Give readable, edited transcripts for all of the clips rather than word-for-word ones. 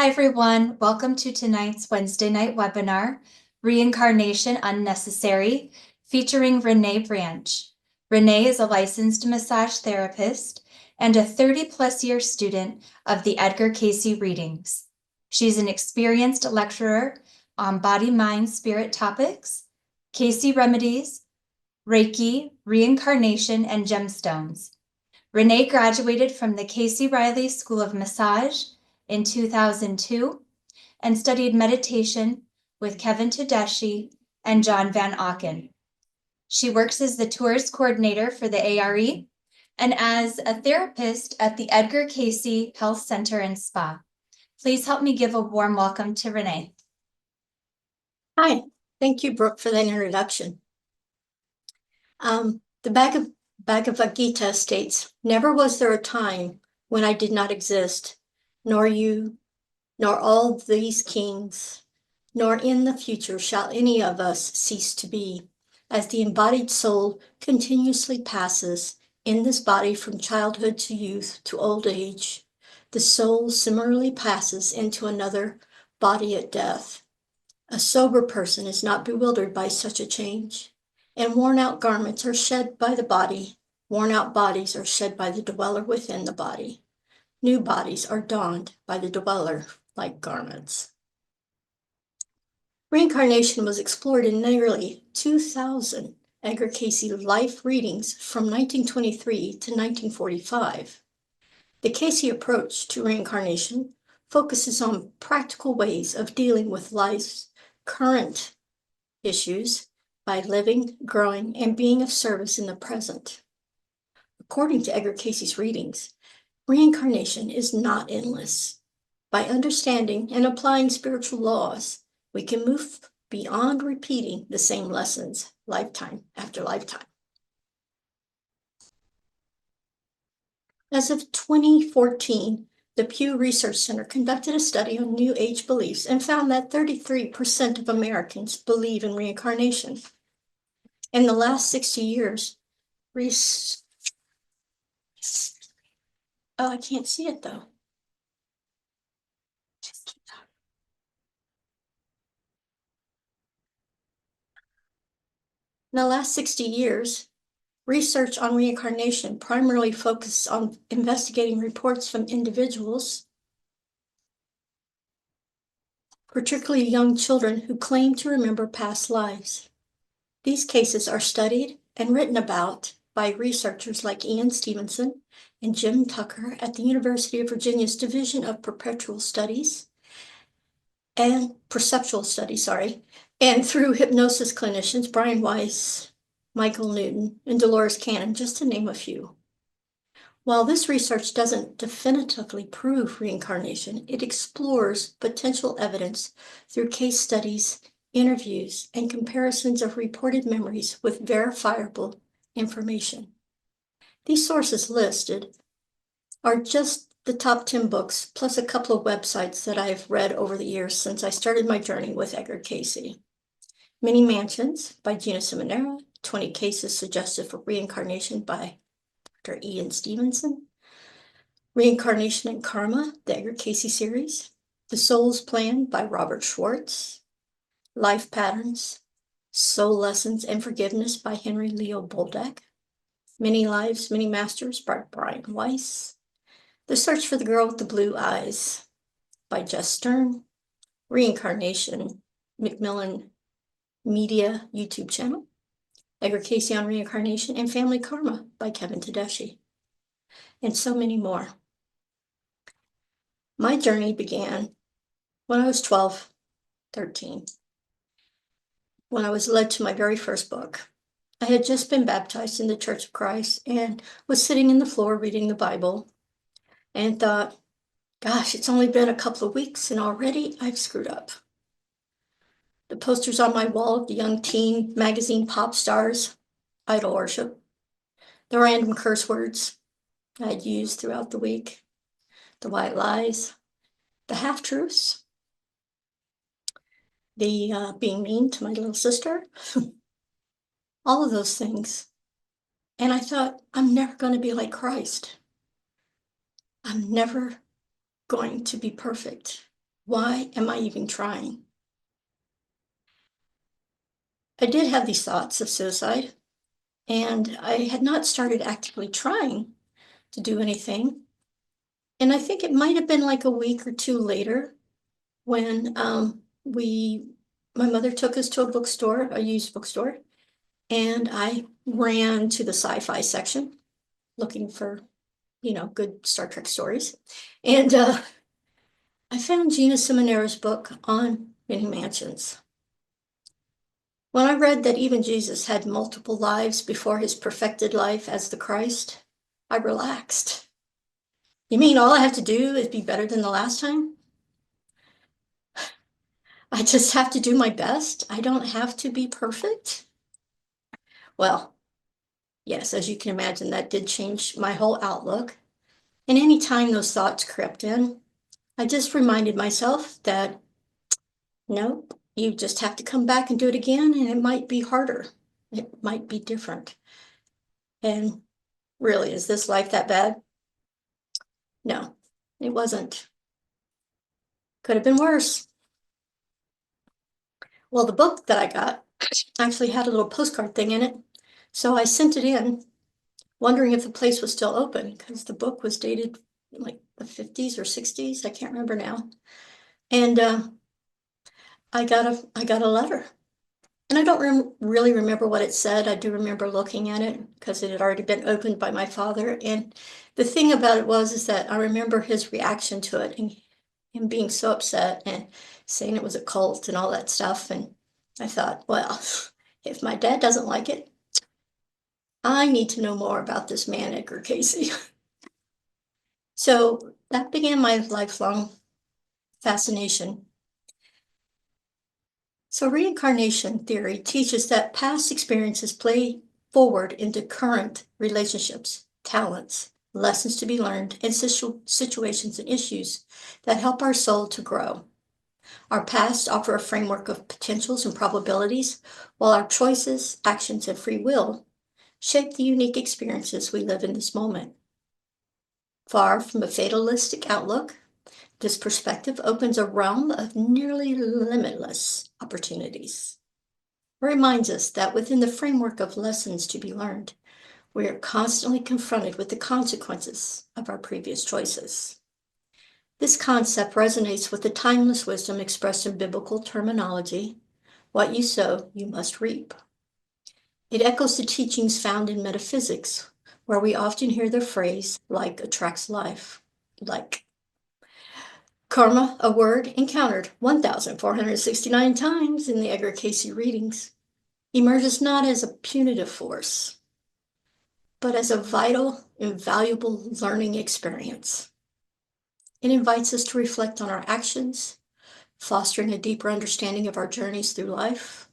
Hi, everyone. Welcome to tonight's Wednesday night webinar, Reincarnation Unnecessary, featuring Renee Branch. Renee is a licensed massage therapist and a 30-plus year student of the Edgar Cayce readings. She's an experienced lecturer on body, mind, spirit topics, Cayce remedies, Reiki, reincarnation, and gemstones. Renee graduated from the Cayce Riley School of Massage in 2002 and studied meditation with Kevin Tedeschi and John Van Auken. She works as the tours coordinator for the A.R.E. and as a therapist at the Edgar Cayce Health Center and Spa. Please help me give a warm welcome to Renee. Hi, thank you, Brooke, for that introduction. The Bhagavad Gita states, "Never was there a time when I did not exist, nor you, nor all these kings, nor in the future shall any of us cease to be, as the embodied soul continuously passes in this body from childhood to youth to old age. The soul similarly passes into another body at death. A sober person is not bewildered by such a change, and worn-out garments are shed by the body. Worn-out bodies are shed by the dweller within the body. New bodies are donned by the dweller like garments." Reincarnation was explored in nearly 2,000 Edgar Cayce life readings from 1923 to 1945. The Cayce approach to reincarnation focuses on practical ways of dealing with life's current issues by living, growing, and being of service in the present. According to Edgar Cayce's readings, reincarnation is not endless. By understanding and applying spiritual laws, we can move beyond repeating the same lessons lifetime after lifetime. As of 2014, the Pew Research Center conducted a study on New Age beliefs and found that 33% of Americans believe in reincarnation. In the last 60 years, I can't see it though. Just keep talking. In the last 60 years, research on reincarnation primarily focuses on investigating reports from individuals, particularly young children who claim to remember past lives. These cases are studied and written about by researchers like Ian Stevenson and Jim Tucker at the University of Virginia's Division of Perpetual Studies and Perceptual Studies, and through hypnosis clinicians Brian Weiss, Michael Newton, and Dolores Cannon, just to name a few. While this research doesn't definitively prove reincarnation, it explores potential evidence through case studies, interviews, and comparisons of reported memories with verifiable information. These sources listed are just the top 10 books, plus a couple of websites that I've read over the years since I started my journey with Edgar Cayce. Many Mansions by Gina Simonera, 20 Cases Suggested for Reincarnation by Dr. Ian Stevenson, Reincarnation and Karma, the Edgar Cayce series, The Soul's Plan by Robert Schwartz, Life Patterns, Soul Lessons and Forgiveness by Henry Leo Bolduc, Many Lives, Many Masters by Brian Weiss, The Search for the Girl with the Blue Eyes by Jess Stern, Reincarnation, Macmillan Media YouTube channel, Edgar Cayce on Reincarnation, and Family Karma by Kevin Tedeschi, and so many more. My journey began when I was 12, 13, when I was led to my very first book. I had just been baptized in the Church of Christ and was sitting in the floor reading the Bible and thought, gosh, it's only been a couple of weeks and already I've screwed up. The posters on my wall of the young teen magazine pop stars, idol worship, the random curse words I'd used throughout the week, the white lies, the half-truths, the being mean to my little sister, all of those things. And I thought, I'm never going to be like Christ. I'm never going to be perfect. Why am I even trying? I did have these thoughts of suicide, and I had not started actively trying to do anything. And I think it might have been like a week or two later when my mother took us to a bookstore, a used bookstore, and I ran to the sci-fi section looking for, good Star Trek stories. And I found Gina Simonero's book on many mansions. When I read that even Jesus had multiple lives before his perfected life as the Christ, I relaxed. You mean all I have to do is be better than the last time? I just have to do my best? I don't have to be perfect? Well, yes, as you can imagine, that did change my whole outlook. And any time those thoughts crept in, I just reminded myself that no, you just have to come back and do it again, and it might be harder. It might be different. And really, is this life that bad? No, it wasn't. Could have been worse. Well, the book that I got actually had a little postcard thing in it. So I sent it in, wondering if the place was still open, because the book was dated like the 50s or 60s. I can't remember now. And I got a letter. And I don't really remember what it said. I do remember looking at it because it had already been opened by my father. And the thing about it is that I remember his reaction to it and him being so upset and saying it was a cult and all that stuff. And I thought, well, if my dad doesn't like it, I need to know more about this man, Edgar Cayce. So that began my lifelong fascination. So reincarnation theory teaches that past experiences play forward into current relationships, talents, lessons to be learned, and situations and issues that help our soul to grow. Our past offer a framework of potentials and probabilities, while our choices, actions, and free will shape the unique experiences we live in this moment. Far from a fatalistic outlook, this perspective opens a realm of nearly limitless opportunities. It reminds us that within the framework of lessons to be learned, we are constantly confronted with the consequences of our previous choices. This concept resonates with the timeless wisdom expressed in biblical terminology: what you sow, you must reap. It echoes the teachings found in metaphysics, where we often hear the phrase, like attracts life, like. Karma, a word encountered 1,469 times in the Edgar Cayce readings, emerges not as a punitive force, but as a vital, invaluable learning experience. It invites us to reflect on our actions, fostering a deeper understanding of our journeys through life.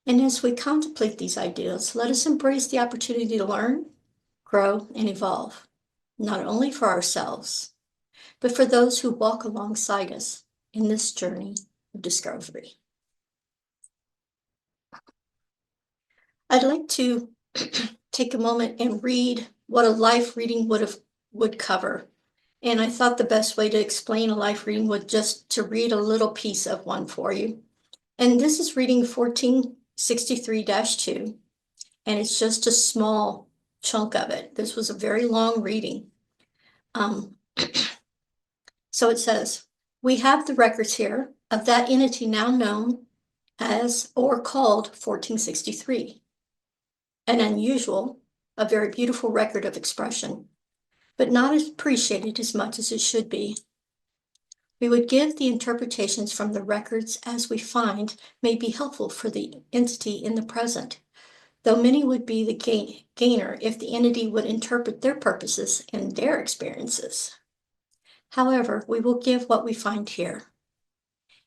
And as we contemplate these ideas, let us embrace the opportunity to learn, grow, and evolve, not only for ourselves, but for those who walk alongside us in this journey of discovery. I'd like to take a moment and read what a life reading would cover. And I thought the best way to explain a life reading would just to read a little piece of one for you. And this is reading 1463-2, and it's just a small chunk of it. This was a very long reading. So it says, we have the records here of that entity now known as or called 1463. An unusual, a very beautiful record of expression, but not appreciated as much as it should be. We would give the interpretations from the records as we find may be helpful for the entity in the present, though many would be the gainer if the entity would interpret their purposes and their experiences. However, we will give what we find here.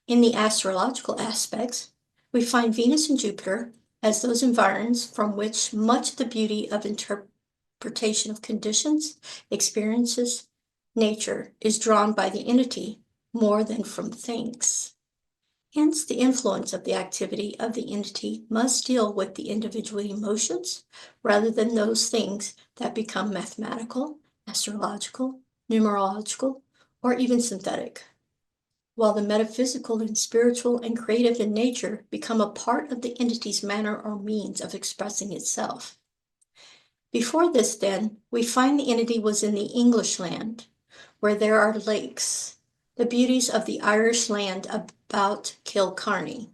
In the astrological aspects, we find Venus and Jupiter as those environs from which much of the beauty of interpretation of conditions, experiences, nature is drawn by the entity more than from things. Hence, the influence of the activity of the entity must deal with the individual emotions rather than those things that become mathematical, astrological, numerological, or even synthetic. while the metaphysical and spiritual and creative in nature become a part of the entity's manner or means of expressing itself. Before this, then, we find the entity was in the English land, where there are lakes, the beauties of the Irish land about Killarney.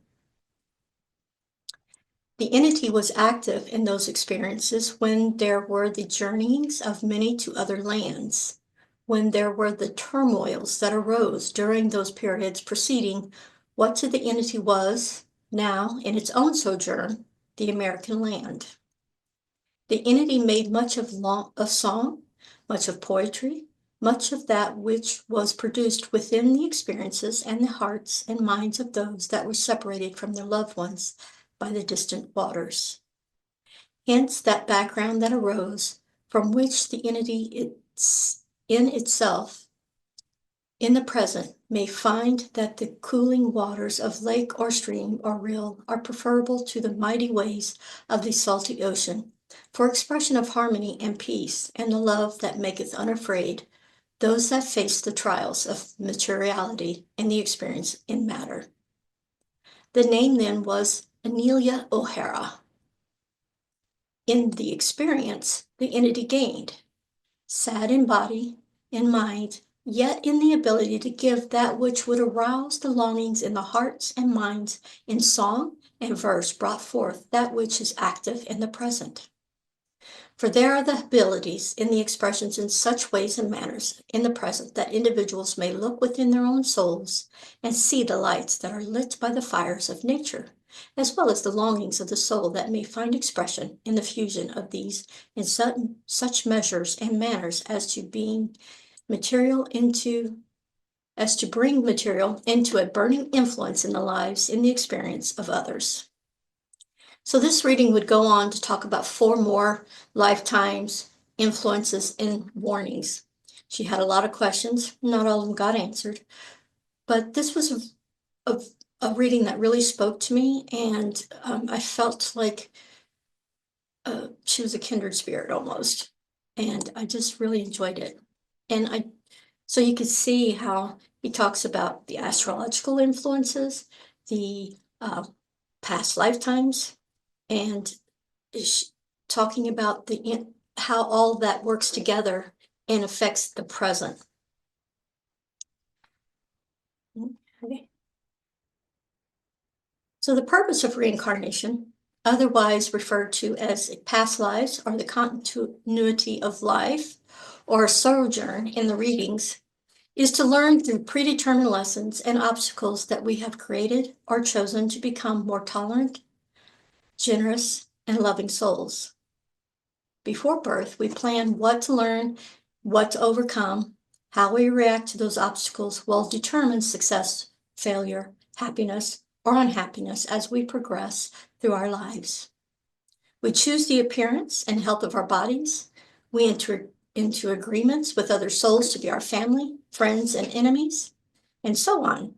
The entity was active in those experiences when there were the journeyings of many to other lands, when there were the turmoils that arose during those periods preceding what to the entity was, now in its own sojourn, the American land. The entity made much of song, much of poetry, much of that which was produced within the experiences and the hearts and minds of those that were separated from their loved ones by the distant waters. Hence, that background that arose from which the entity in itself, in the present, may find that the cooling waters of lake or stream or rill are preferable to the mighty waves of the salty ocean, for expression of harmony and peace and the love that maketh unafraid those that face the trials of materiality and the experience in matter. The name then was Anelia O'Hara. In the experience, the entity gained, sad in body, in mind, yet in the ability to give that which would arouse the longings in the hearts and minds in song and verse brought forth that which is active in the present. For there are the abilities in the expressions in such ways and manners in the present that individuals may look within their own souls and see the lights that are lit by the fires of nature, as well as the longings of the soul that may find expression in the fusion of these in such measures and manners as to bring material into a burning influence in the lives in the experience of others. So this reading would go on to talk about 4 more lifetimes, influences, and warnings. She had a lot of questions. Not all of them got answered. But this was a reading that really spoke to me, and I felt like she was a kindred spirit almost. And I just really enjoyed it. And so you could see how he talks about the astrological influences, the past lifetimes, and talking about how all that works together and affects the present. Okay. So the purpose of reincarnation, otherwise referred to as past lives or the continuity of life or sojourn in the readings, is to learn through predetermined lessons and obstacles that we have created or chosen to become more tolerant, generous, and loving souls. Before birth, we plan what to learn, what to overcome, how we react to those obstacles will determine success, failure, happiness, or unhappiness as we progress through our lives. We choose the appearance and health of our bodies. We enter into agreements with other souls to be our family, friends, and enemies, and so on.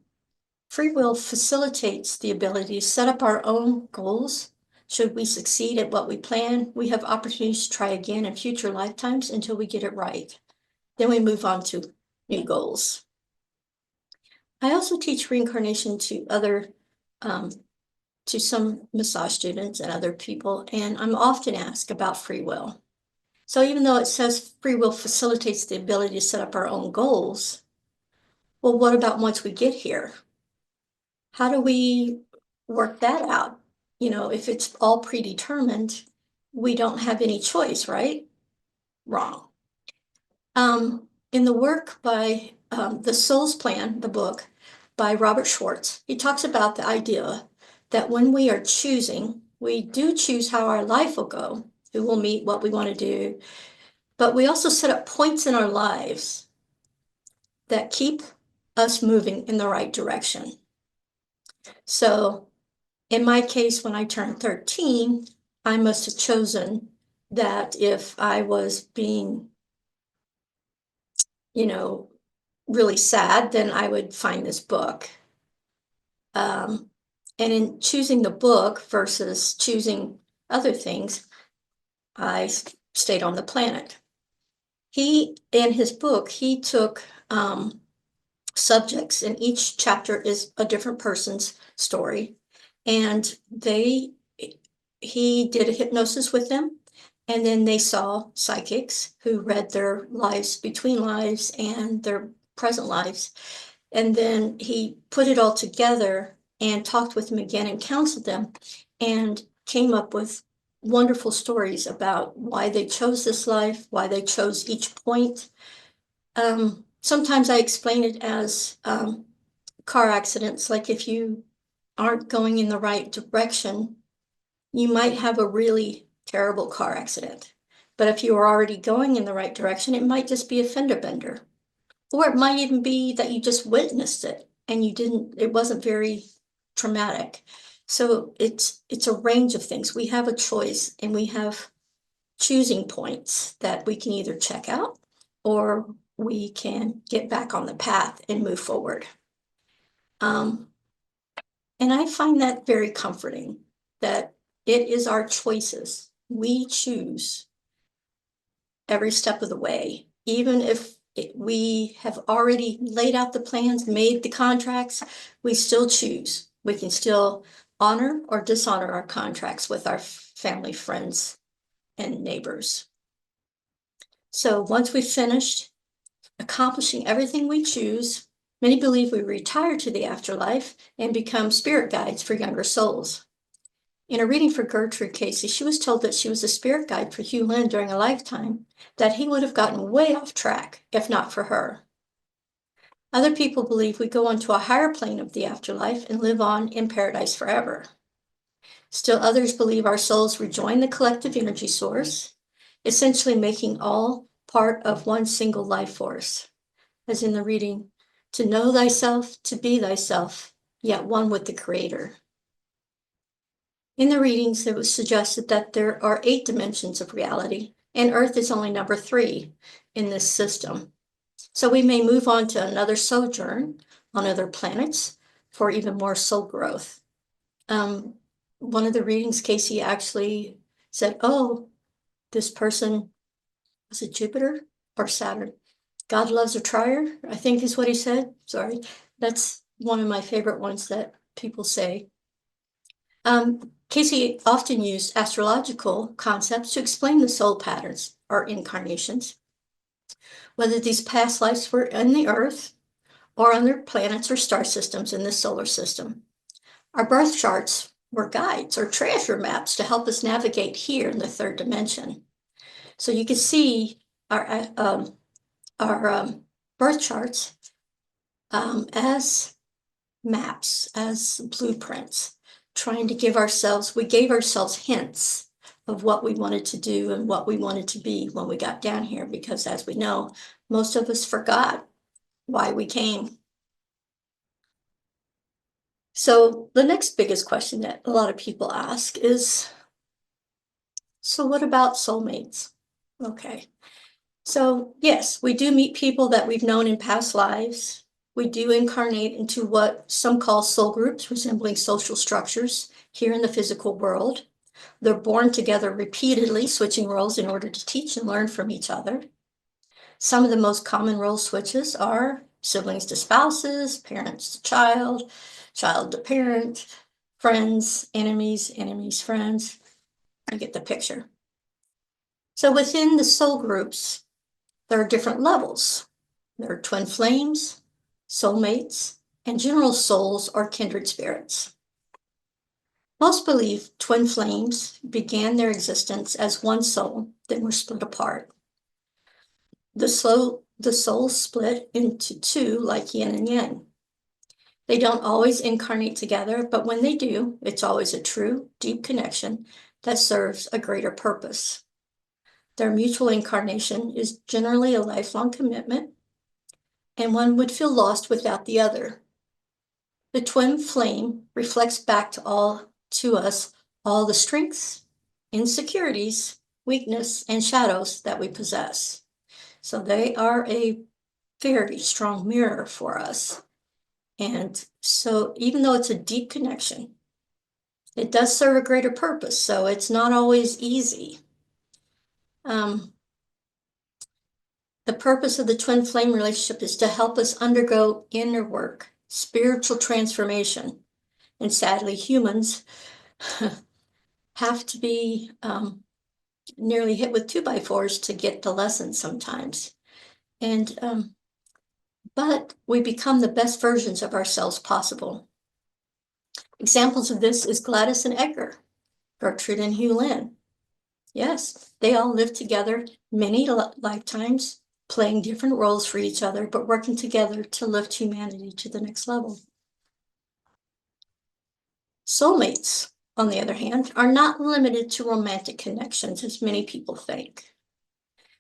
Free will facilitates the ability to set up our own goals. Should we succeed at what we plan, we have opportunities to try again in future lifetimes until we get it right. Then we move on to new goals. I also teach reincarnation to some massage students and other people, and I'm often asked about free will. So even though it says free will facilitates the ability to set up our own goals, well, what about once we get here? How do we work that out? If it's all predetermined, we don't have any choice, right? Wrong. In the work by The Soul's Plan, the book by Robert Schwartz, he talks about the idea that when we are choosing, we do choose how our life will go, who will meet, what we want to do, but we also set up points in our lives that keep us moving in the right direction. So in my case, when I turned 13, I must have chosen that if I was being, really sad, then I would find this book. And in choosing the book versus choosing other things, I stayed on the planet. In his book, he took subjects, and each chapter is a different person's story. And he did a hypnosis with them, and then they saw psychics who read their lives between lives and their present lives. And then he put it all together and talked with them again and counseled them and came up with wonderful stories about why they chose this life, why they chose each point. Sometimes I explain it as car accidents. Like if you aren't going in the right direction, you might have a really terrible car accident. But if you are already going in the right direction, it might just be a fender bender. Or it might even be that you just witnessed it and it wasn't very traumatic. So it's a range of things. We have a choice, and we have choosing points that we can either check out or we can get back on the path and move forward. And I find that very comforting, that it is our choices. We choose every step of the way, even if we have already laid out the plans, made the contracts, we still choose. We can still honor or dishonor our contracts with our family, friends, and neighbors. So once we've finished accomplishing everything we choose, many believe we retire to the afterlife and become spirit guides for younger souls. In a reading for Edgar Cayce, she was told that she was a spirit guide for Hugh Lynn during a lifetime, that he would have gotten way off track if not for her. Other people believe we go on to a higher plane of the afterlife and live on in paradise forever. Still others believe our souls rejoin the collective energy source, essentially making all part of one single life force. As in the reading, to know thyself, to be thyself, yet one with the Creator. In the readings, it was suggested that there are 8 dimensions of reality, and Earth is only number 3 in this system. So we may move on to another sojourn on other planets for even more soul growth. One of the readings, Cayce actually said, oh, this person, was it Jupiter or Saturn? God loves a trier, I think is what he said. Sorry, that's one of my favorite ones that people say. Cayce often used astrological concepts to explain the soul patterns or incarnations, whether these past lives were on the Earth or on their planets or star systems in the solar system. Our birth charts were guides or treasure maps to help us navigate here in the 3rd dimension. So you can see our birth charts as maps, as blueprints, trying to we gave ourselves hints of what we wanted to do and what we wanted to be when we got down here, because as we know, most of us forgot why we came. So the next biggest question that a lot of people ask is, so what about soulmates? Okay. So yes, we do meet people that we've known in past lives. We do incarnate into what some call soul groups, resembling social structures here in the physical world. They're born together repeatedly, switching roles in order to teach and learn from each other. Some of the most common role switches are siblings to spouses, parents to child, child to parent, friends, enemies, enemies, friends. You get the picture. So within the soul groups, there are different levels. There are twin flames, soulmates, and general souls or kindred spirits. Most believe twin flames began their existence as one soul, then were split apart. The souls split into 2 like yin and yang. They don't always incarnate together, but when they do, it's always a true, deep connection that serves a greater purpose. Their mutual incarnation is generally a lifelong commitment, and one would feel lost without the other. The twin flame reflects back to us all the strengths, insecurities, weakness, and shadows that we possess. So they are a very strong mirror for us. And so even though it's a deep connection, it does serve a greater purpose. So it's not always easy. The purpose of the twin flame relationship is to help us undergo inner work, spiritual transformation. And sadly, humans have to be nearly hit with 2x4s to get the lesson sometimes. And but we become the best versions of ourselves possible. Examples of this is Gladys and Edgar, Gertrude and Hugh Lynn. Yes, they all lived together many lifetimes, playing different roles for each other, but working together to lift humanity to the next level. Soulmates, on the other hand, are not limited to romantic connections, as many people think.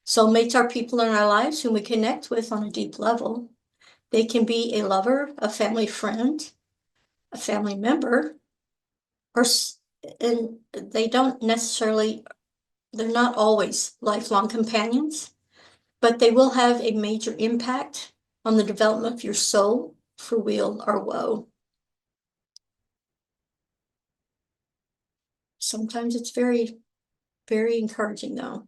Soulmates are people in our lives whom we connect with on a deep level. They can be a lover, a family friend, a family member, and they don't necessarily, they're not always lifelong companions, but they will have a major impact on the development of your soul for weal or woe. Sometimes it's very, very encouraging, though.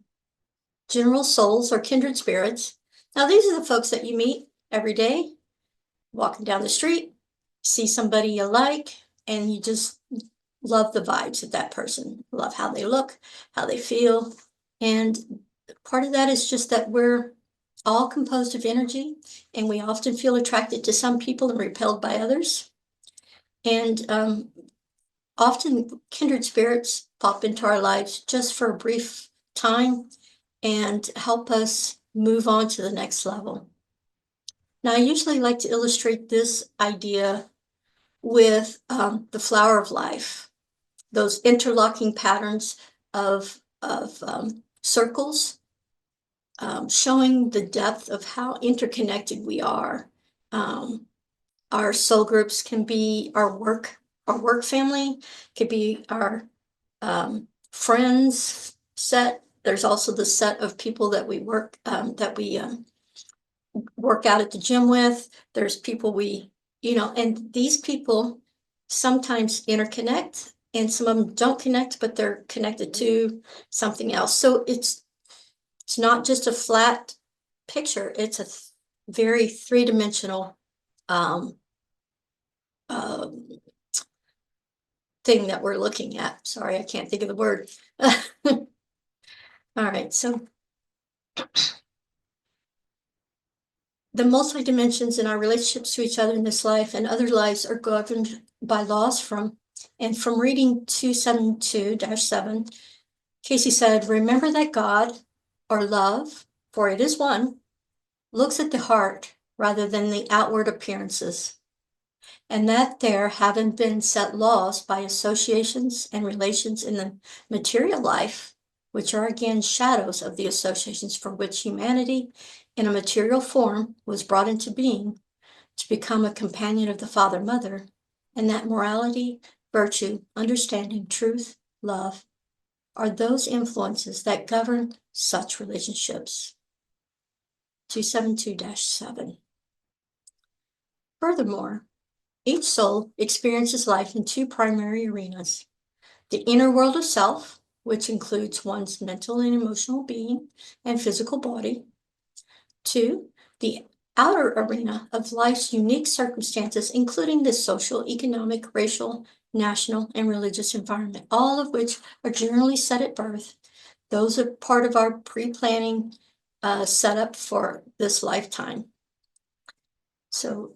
General souls are kindred spirits. Now, these are the folks that you meet every day, walking down the street, see somebody you like, and you just love the vibes of that person, love how they look, how they feel. And part of that is just that we're all composed of energy, and we often feel attracted to some people and repelled by others. And often kindred spirits pop into our lives just for a brief time and help us move on to the next level. Now, I usually like to illustrate this idea with the flower of life, those interlocking patterns of circles, showing the depth of how interconnected we are. Our soul groups can be our work family, could be our friends set. There's also the set of people that we work out at the gym with. There's people and these people sometimes interconnect, and some of them don't connect, but they're connected to something else. So it's not just a flat picture. It's a very three-dimensional thing that we're looking at. Sorry, I can't think of the word. All right, so the multi-dimensions in our relationships to each other in this life and other lives are governed by laws from reading 272-7, Cayce said, remember that God, or love, for it is one, looks at the heart rather than the outward appearances, and that there haven't been set laws by associations and relations in the material life, which are again shadows of the associations for which humanity in a material form was brought into being to become a companion of the Father-Mother, and that morality, virtue, understanding, truth, love are those influences that govern such relationships. 272-7. Furthermore, each soul experiences life in two primary arenas: the inner world of self, which includes one's mental and emotional being and physical body. 2, the outer arena of life's unique circumstances, including the social, economic, racial, national, and religious environment, all of which are generally set at birth. Those are part of our pre-planning setup for this lifetime. So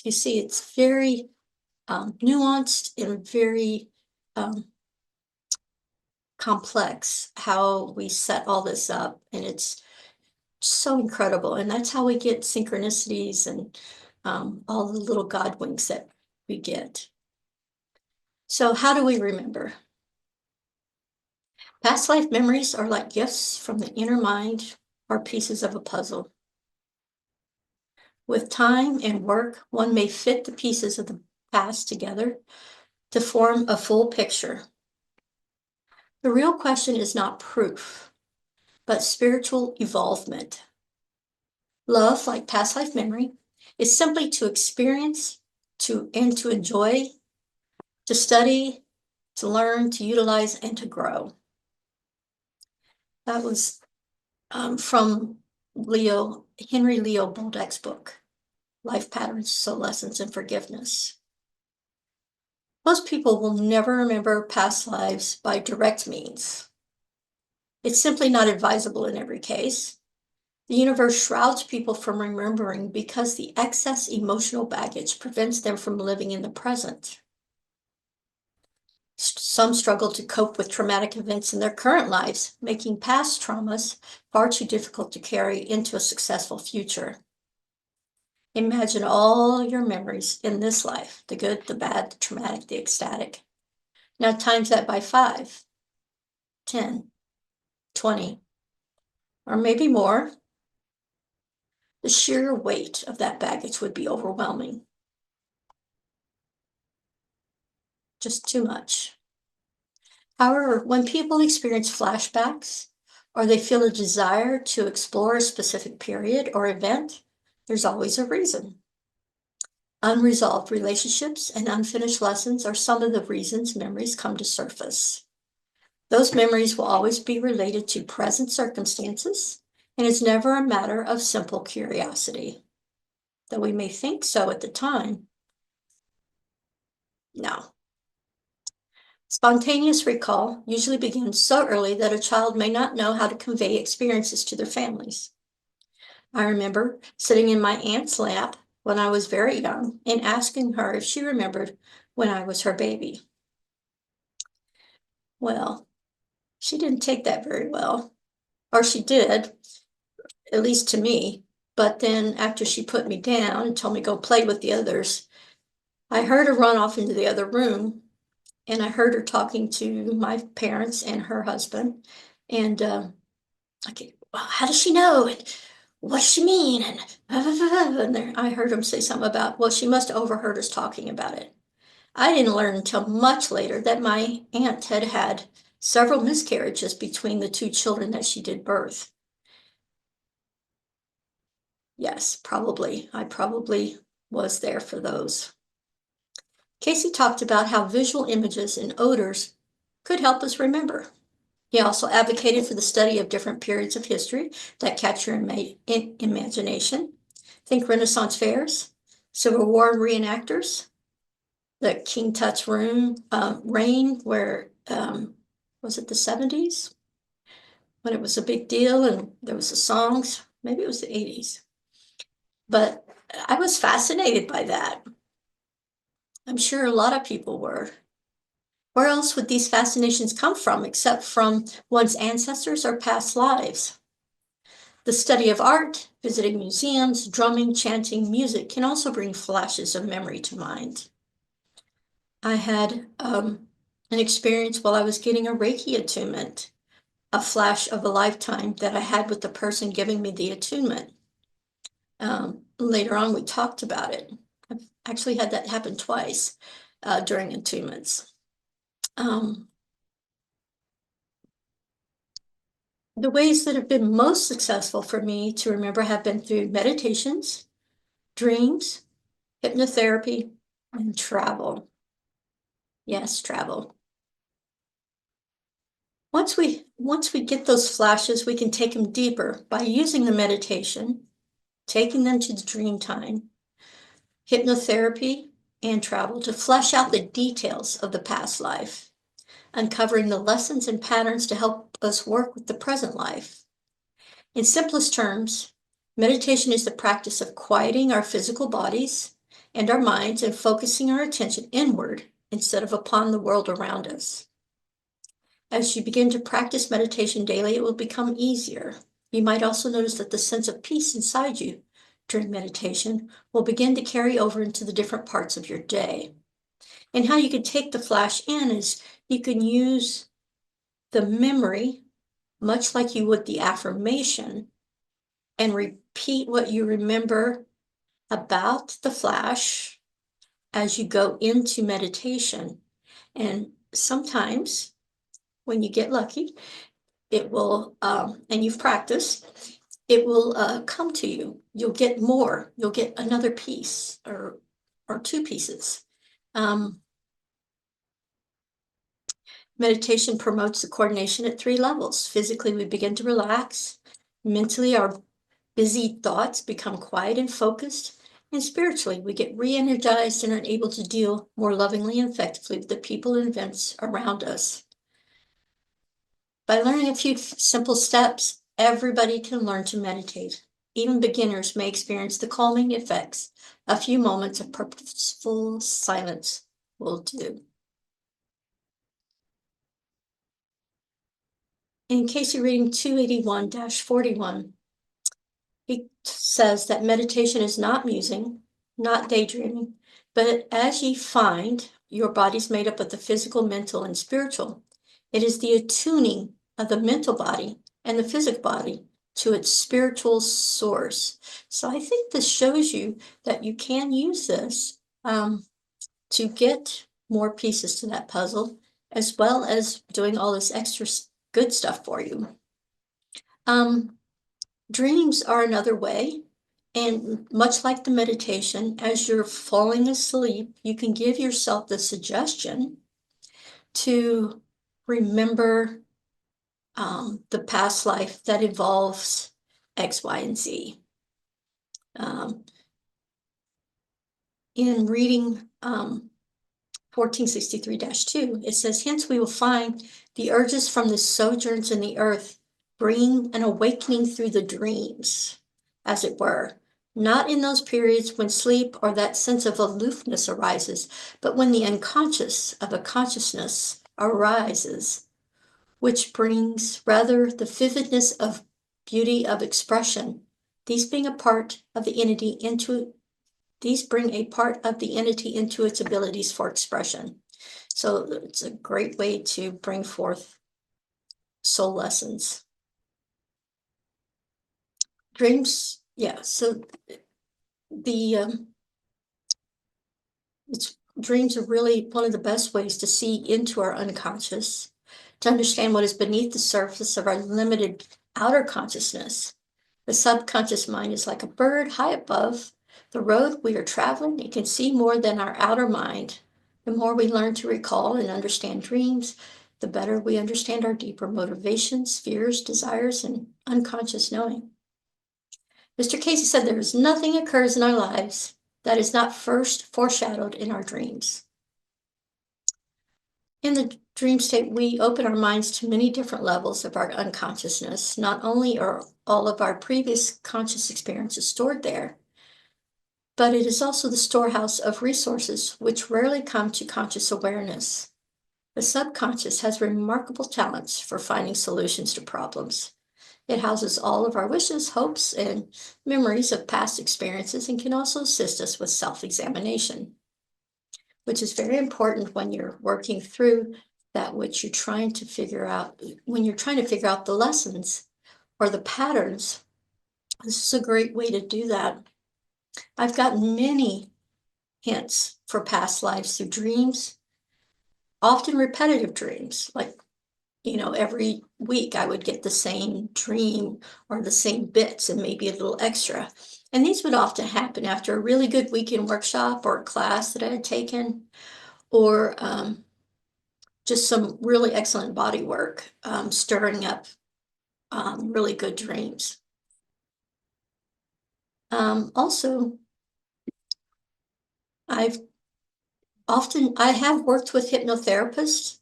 you see, it's very nuanced and very complex how we set all this up, and it's so incredible. And that's how we get synchronicities and all the little God winks that we get. So how do we remember? Past life memories are like gifts from the inner mind or pieces of a puzzle. With time and work, one may fit the pieces of the past together to form a full picture. The real question is not proof, but spiritual evolvement. Love, like past life memory, is simply to experience, to enjoy, to study, to learn, to utilize, and to grow. That was from Henry Leo Bolduc's book, Life Patterns, Soul Lessons, and Forgiveness. Most people will never remember past lives by direct means. It's simply not advisable in every case. The universe shrouds people from remembering because the excess emotional baggage prevents them from living in the present. Some struggle to cope with traumatic events in their current lives, making past traumas far too difficult to carry into a successful future. Imagine all your memories in this life, the good, the bad, the traumatic, the ecstatic. Now times that by 5, 10, 20, or maybe more. The sheer weight of that baggage would be overwhelming. Just too much. However, when people experience flashbacks or they feel a desire to explore a specific period or event, there's always a reason. Unresolved relationships and unfinished lessons are some of the reasons memories come to surface. Those memories will always be related to present circumstances, and it's never a matter of simple curiosity. Though we may think so at the time, no. Spontaneous recall usually begins so early that a child may not know how to convey experiences to their families. I remember sitting in my aunt's lap when I was very young and asking her if she remembered when I was her baby. Well, she didn't take that very well, or she did, at least to me. But then after she put me down and told me to go play with the others, I heard her run off into the other room, and I heard her talking to my parents and her husband. And okay, well, how does she know? And what does she mean? And there, I heard them say something about, well, she must have overheard us talking about it. I didn't learn until much later that my aunt had had several miscarriages between the two children that she did birth. Yes, probably. I probably was there for those. Cayce talked about how visual images and odors could help us remember. He also advocated for the study of different periods of history that catch your imagination. Think Renaissance fairs, Civil War reenactors, the King Tut's reign, where was it the 70s? When it was a big deal and there was the songs, maybe it was the 80s. But I was fascinated by that. I'm sure a lot of people were. Where else would these fascinations come from except from one's ancestors or past lives? The study of art, visiting museums, drumming, chanting, music can also bring flashes of memory to mind. I had an experience while I was getting a Reiki attunement, a flash of a lifetime that I had with the person giving me the attunement. Later on, we talked about it. I've actually had that happen twice during attunements. The ways that have been most successful for me to remember have been through meditations, dreams, hypnotherapy, and travel. Yes, travel. Once we get those flashes, we can take them deeper by using the meditation, taking them to the dream time, hypnotherapy, and travel to flesh out the details of the past life, uncovering the lessons and patterns to help us work with the present life. In simplest terms, meditation is the practice of quieting our physical bodies and our minds and focusing our attention inward instead of upon the world around us. As you begin to practice meditation daily, it will become easier. You might also notice that the sense of peace inside you during meditation will begin to carry over into the different parts of your day. And how you can take the flash in is you can use the memory, much like you would the affirmation, and repeat what you remember about the flash as you go into meditation. And sometimes when you get lucky, it will, and you've practiced, it will come to you. You'll get more. You'll get another piece or two pieces. Meditation promotes the coordination at 3 levels. Physically, we begin to relax. Mentally, our Busy thoughts become quiet and focused, and spiritually, we get re-energized and are able to deal more lovingly and effectively with the people and events around us. By learning a few simple steps, everybody can learn to meditate. Even beginners may experience the calming effects a few moments of purposeful silence will do. In Cayce reading 281-41, he says that meditation is not musing, not daydreaming, but as ye find, your body's made up of the physical, mental, and spiritual. It is the attuning of the mental body and the physical body to its spiritual source. So I think this shows you that you can use this to get more pieces to that puzzle, as well as doing all this extra good stuff for you. Dreams are another way, and much like the meditation, as you're falling asleep, you can give yourself the suggestion to remember the past life that involves X, Y, and Z. In reading 1463-2, it says, hence we will find the urges from the sojourns in the earth bringing an awakening through the dreams, as it were, not in those periods when sleep or that sense of aloofness arises, but when the unconscious of a consciousness arises, which brings rather the vividness of beauty of expression. These bring a part of the entity into its abilities for expression. So it's a great way to bring forth soul lessons. Dreams, yeah, so dreams are really one of the best ways to see into our unconscious, to understand what is beneath the surface of our limited outer consciousness. The subconscious mind is like a bird high above the road we are traveling. It can see more than our outer mind. The more we learn to recall and understand dreams, the better we understand our deeper motivations, fears, desires, and unconscious knowing. Mr. Cayce said there is nothing occurs in our lives that is not first foreshadowed in our dreams. In the dream state, we open our minds to many different levels of our unconsciousness. Not only are all of our previous conscious experiences stored there, but it is also the storehouse of resources which rarely come to conscious awareness. The subconscious has remarkable talents for finding solutions to problems. It houses all of our wishes, hopes, and memories of past experiences and can also assist us with self-examination, which is very important when you're working through that which you're trying to figure out. When you're trying to figure out the lessons or the patterns, this is a great way to do that. I've gotten many hints for past lives through dreams, often repetitive dreams, like every week I would get the same dream or the same bits and maybe a little extra. And these would often happen after a really good weekend workshop or a class that I had taken, or just some really excellent body work, stirring up really good dreams. Also, I have worked with hypnotherapists,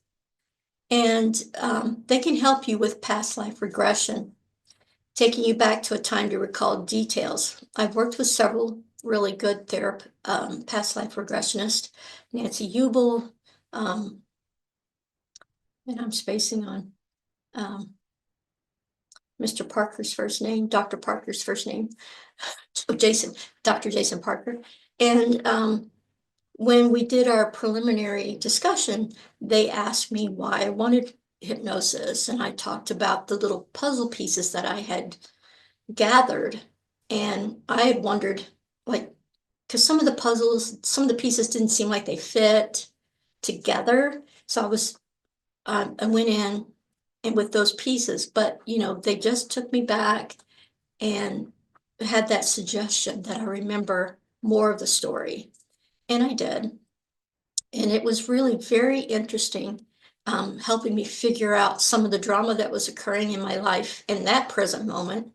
and they can help you with past life regression, taking you back to a time to recall details. I've worked with several really good past life regressionists, Nancy Hubel, and I'm spacing on Mr. Parker's first name, Dr. Parker's first name, Dr. Jason Parker. And when we did our preliminary discussion, they asked me why I wanted hypnosis, and I talked about the little puzzle pieces that I had gathered, and I had wondered, because some of the pieces didn't seem like they fit together, so I went in and with those pieces, but they just took me back and had that suggestion that I remember more of the story, and I did. And it was really very interesting, helping me figure out some of the drama that was occurring in my life in that present moment.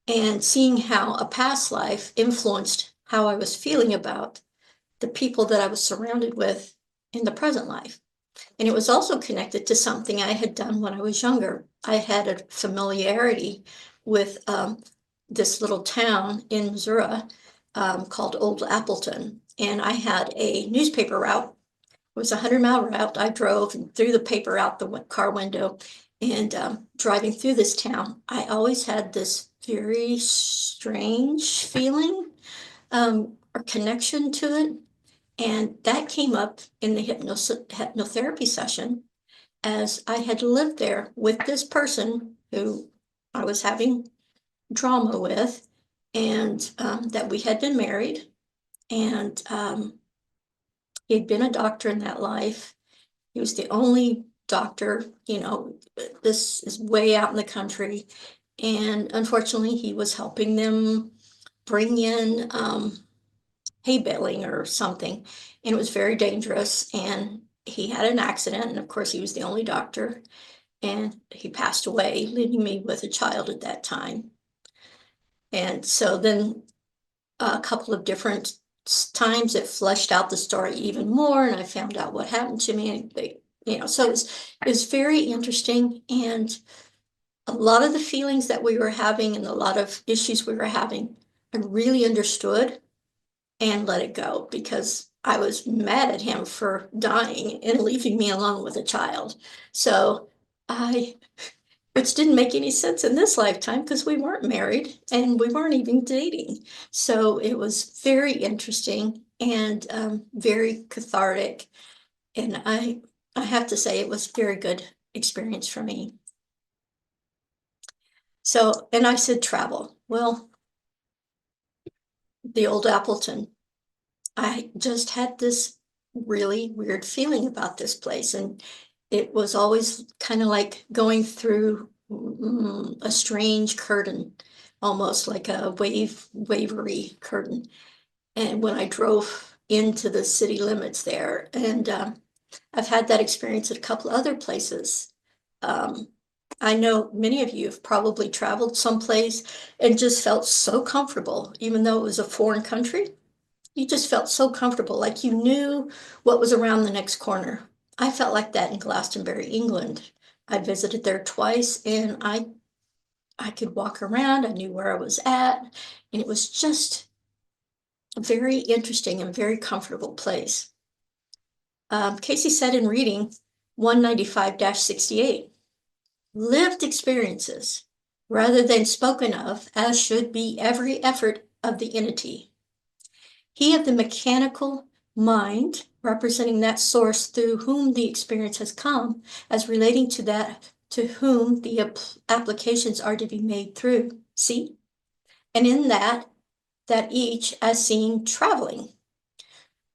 and seeing how a past life influenced how I was feeling about the people that I was surrounded with in the present life. And it was also connected to something I had done when I was younger. I had a familiarity with this little town in Missouri called Old Appleton. And I had a newspaper route. It was a 100-mile route. I drove and threw the paper out the car window. And driving through this town, I always had this very strange feeling or connection to it. And that came up in the hypnotherapy session as I had lived there with this person who I was having drama with, and that we had been married, and he'd been a doctor in that life. He was the only doctor, this is way out in the country. And unfortunately, he was helping them bring in hay baling or something. And it was very dangerous. And he had an accident. And of course, he was the only doctor. And he passed away, leaving me with a child at that time. And so then a couple of different times it fleshed out the story even more. And I found out what happened to me. And so it was very interesting. And a lot of the feelings that we were having and a lot of issues we were having, I really understood and let it go because I was mad at him for dying and leaving me alone with a child. So which didn't make any sense in this lifetime because we weren't married and we weren't even dating. So it was very interesting and very cathartic. And I have to say it was a very good experience for me. So, and I said travel. Well, the old Appleton, I just had this really weird feeling about this place. And it was always kind of like going through a strange curtain, almost like a wavery curtain. And when I drove into the city limits there, and I've had that experience at a couple other places. I know many of you have probably traveled someplace and just felt so comfortable, even though it was a foreign country. You just felt so comfortable, like you knew what was around the next corner. I felt like that in Glastonbury, England. I visited there twice and I could walk around, I knew where I was at, and it was just a very interesting and very comfortable place. Cayce said in reading 195-68, lived experiences, rather than spoken of, as should be every effort of the entity. He of the mechanical mind, representing that source through whom the experience has come, as relating to that to whom the applications are to be made through. See? And in that each, as seen traveling,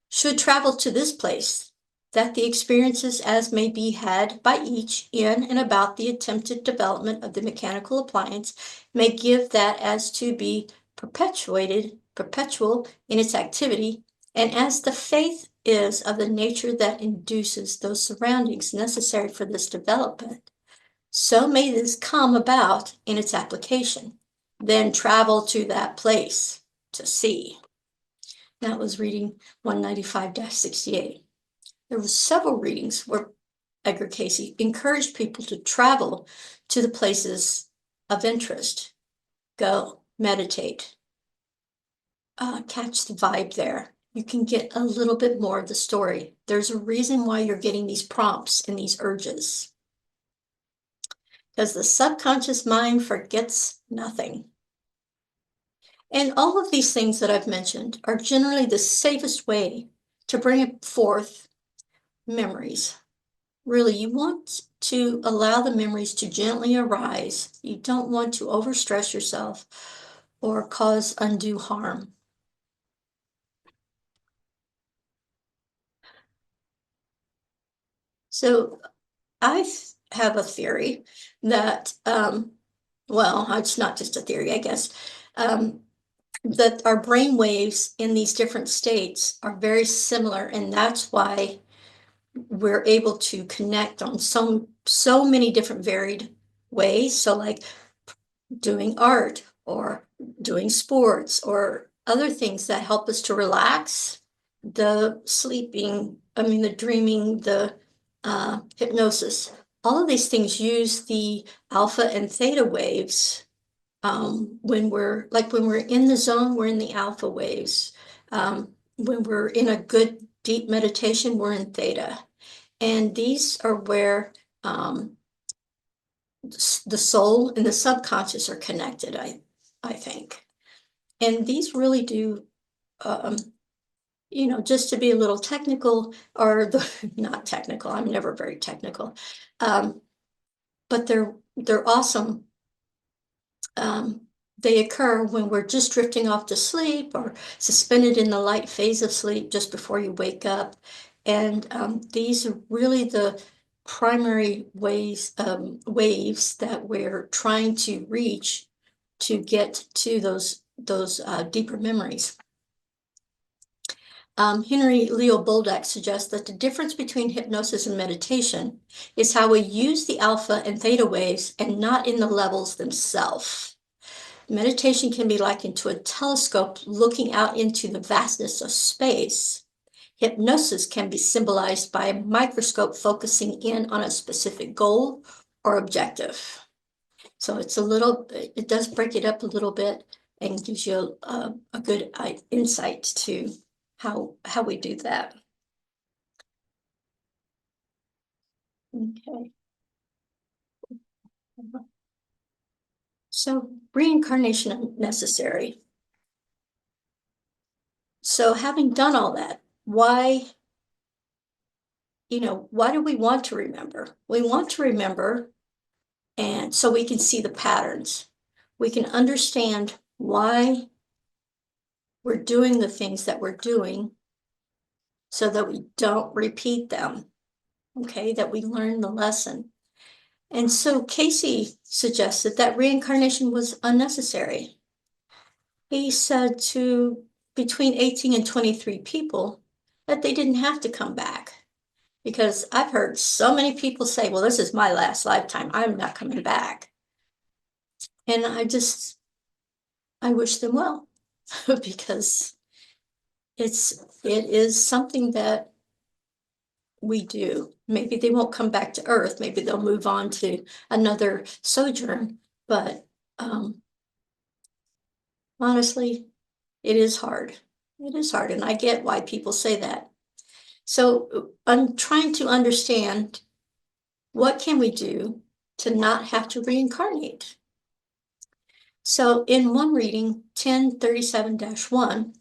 should travel to this place, that the experiences as may be had by each in and about the attempted development of the mechanical appliance may give that as to be perpetual in its activity, and as the faith is of the nature that induces those surroundings necessary for this development, so may this come about in its application. Then travel to that place to see. That was reading 195-68. There were several readings where Edgar Cayce encouraged people to travel to the places of interest. Go, meditate, catch the vibe there. You can get a little bit more of the story. There's a reason why you're getting these prompts and these urges. Because the subconscious mind forgets nothing. And all of these things that I've mentioned are generally the safest way to bring forth memories. Really, you want to allow the memories to gently arise. You don't want to overstress yourself or cause undue harm. So I have a theory that, well, it's not just a theory, I guess, that our brain waves in these different states are very similar, and that's why we're able to connect on so many different varied ways. So like doing art or doing sports or other things that help us to relax, the sleeping, the dreaming, the hypnosis, all of these things use the alpha and theta waves. When we're in the zone, we're in the alpha waves. When we're in a good deep meditation, we're in theta. And these are where the soul and the subconscious are connected, I think. And these really do, just to be a little technical, or not technical, I'm never very technical, but they're awesome. They occur when we're just drifting off to sleep or suspended in the light phase of sleep just before you wake up. And these are really the primary waves that we're trying to reach to get to those deeper memories. Henry Leo Bolduc suggests that the difference between hypnosis and meditation is how we use the alpha and theta waves and not in the levels themselves. Meditation can be likened to a telescope looking out into the vastness of space. Hypnosis can be symbolized by a microscope focusing in on a specific goal or objective. So it does break it up a little bit and gives you a good insight to how we do that. Okay. So reincarnation unnecessary. So having done all that, why do we want to remember? We want to remember, and so we can see the patterns. We can understand why we're doing the things that we're doing so that we don't repeat them, okay, that we learn the lesson. And so Cayce suggested that reincarnation was unnecessary. He said to between 18 and 23 people that they didn't have to come back. Because I've heard so many people say, well, this is my last lifetime. I'm not coming back. And I wish them well because it is something that we do. Maybe they won't come back to Earth. Maybe they'll move on to another sojourn. But honestly, it is hard. It is hard. And I get why people say that. So I'm trying to understand, what can we do to not have to reincarnate? So in one reading, 1037-1,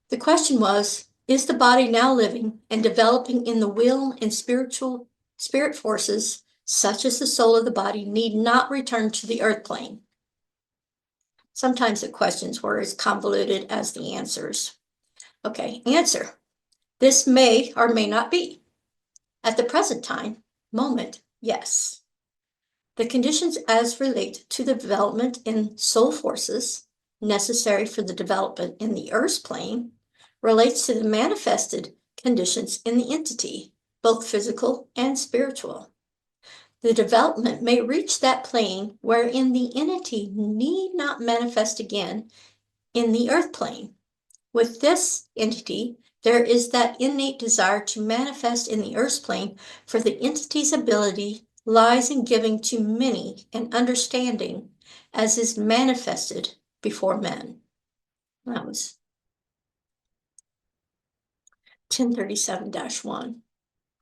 the question was, is the body now living and developing in the will and spirit forces, such as the soul of the body, need not return to the earth plane? Sometimes the questions were as convoluted as the answers. Okay, answer. This may or may not be. At the present moment, yes. The conditions as relate to the development in soul forces necessary for the development in the Earth plane relates to the manifested conditions in the entity, both physical and spiritual. The development may reach that plane wherein the entity need not manifest again in the Earth plane. With this entity, there is that innate desire to manifest in the Earth plane, for the entity's ability lies in giving to many an understanding as is manifested before men. That was 1037-1.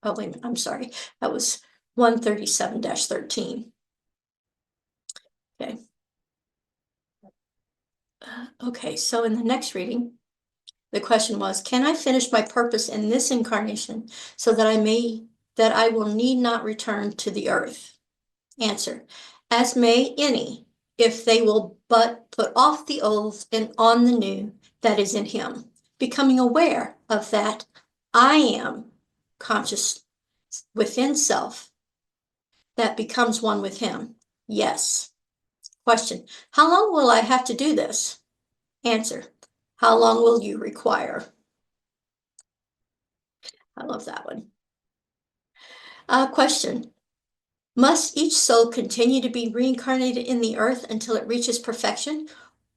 Oh, wait a minute, I'm sorry. That was 137-13. Okay. Okay, so in the next reading, the question was, can I finish my purpose in this incarnation so that I will need not return to the earth? Answer, as may any, if they will but put off the old and on the new that is in him, becoming aware of that I am conscious within self that becomes one with him. Yes. Question, how long will I have to do this? Answer, how long will you require? I love that one. Question, must each soul continue to be reincarnated in the earth until it reaches perfection,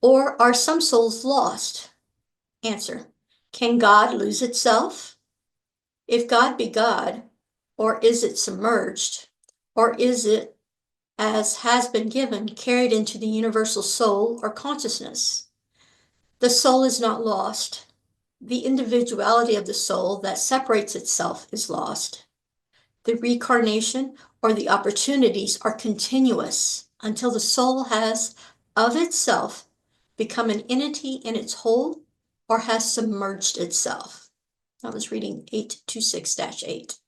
Or are some souls lost? Answer: can God lose itself? If God be God, or is it submerged? Or is it, as has been given, carried into the universal soul or consciousness? The soul is not lost. The individuality of the soul that separates itself is lost. The reincarnation or the opportunities are continuous until the soul has, of itself, become an entity in its whole or has submerged itself. I was reading 826-8.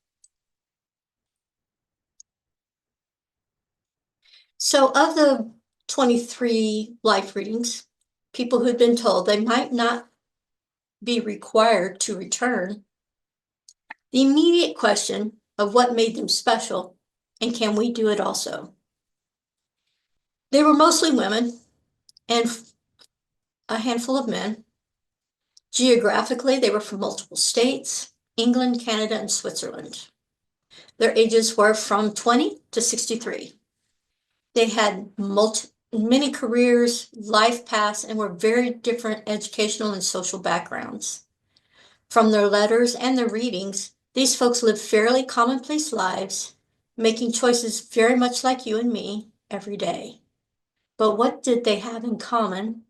So of the 23 life readings, people who'd been told they might not be required to return, the immediate question of what made them special and can we do it also? They were mostly women and a handful of men. Geographically, they were from multiple states: England, Canada, and Switzerland. Their ages were from 20 to 63. They had many careers, life paths, and were very different educational and social backgrounds. From their letters and their readings, these folks lived fairly commonplace lives, making choices very much like you and me every day. But what did they have in common?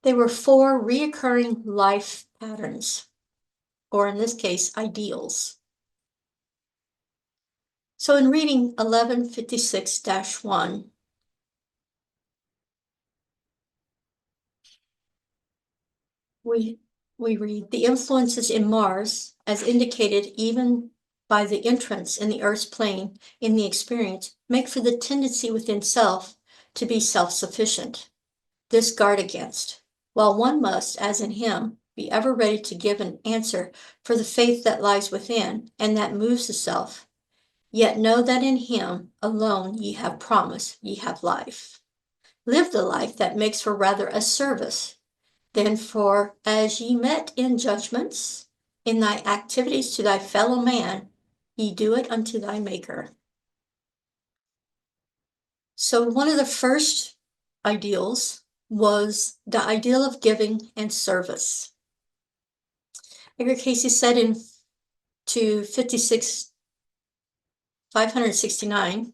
They were 4 reoccurring life patterns, or in this case, ideals. So in reading 1156-1, we read, the influences in Mars, as indicated even by the entrance in the Earth's plane in the experience, make for the tendency within self to be self-sufficient. This guard against, while one must, as in him, be ever ready to give an answer for the faith that lies within and that moves the self, yet know that in him alone ye have promise, ye have life. Live the life that makes for rather a service than for as ye met in judgments, in thy activities to thy fellow man, ye do it unto thy Maker. So one of the first ideals was the ideal of giving and service. Edgar Cayce said in 569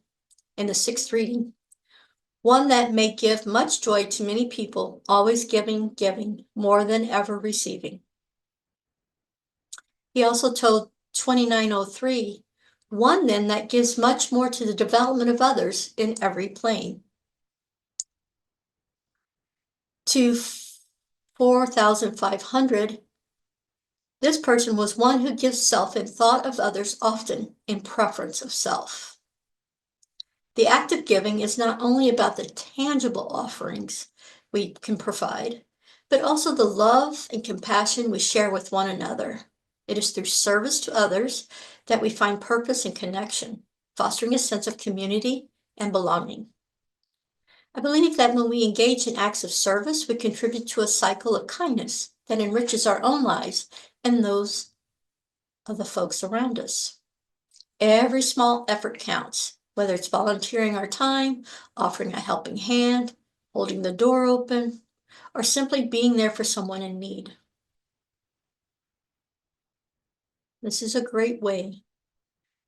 in the 6th reading, one that may give much joy to many people, always giving, more than ever receiving. He also told 2903, one then that gives much more to the development of others in every plane. To 4500, this person was one who gives self in thought of others often in preference of self. The act of giving is not only about the tangible offerings we can provide, but also the love and compassion we share with one another. It is through service to others that we find purpose and connection, fostering a sense of community and belonging. I believe that when we engage in acts of service, we contribute to a cycle of kindness that enriches our own lives and those of the folks around us. Every small effort counts, whether it's volunteering our time, offering a helping hand, holding the door open, or simply being there for someone in need. This is a great way,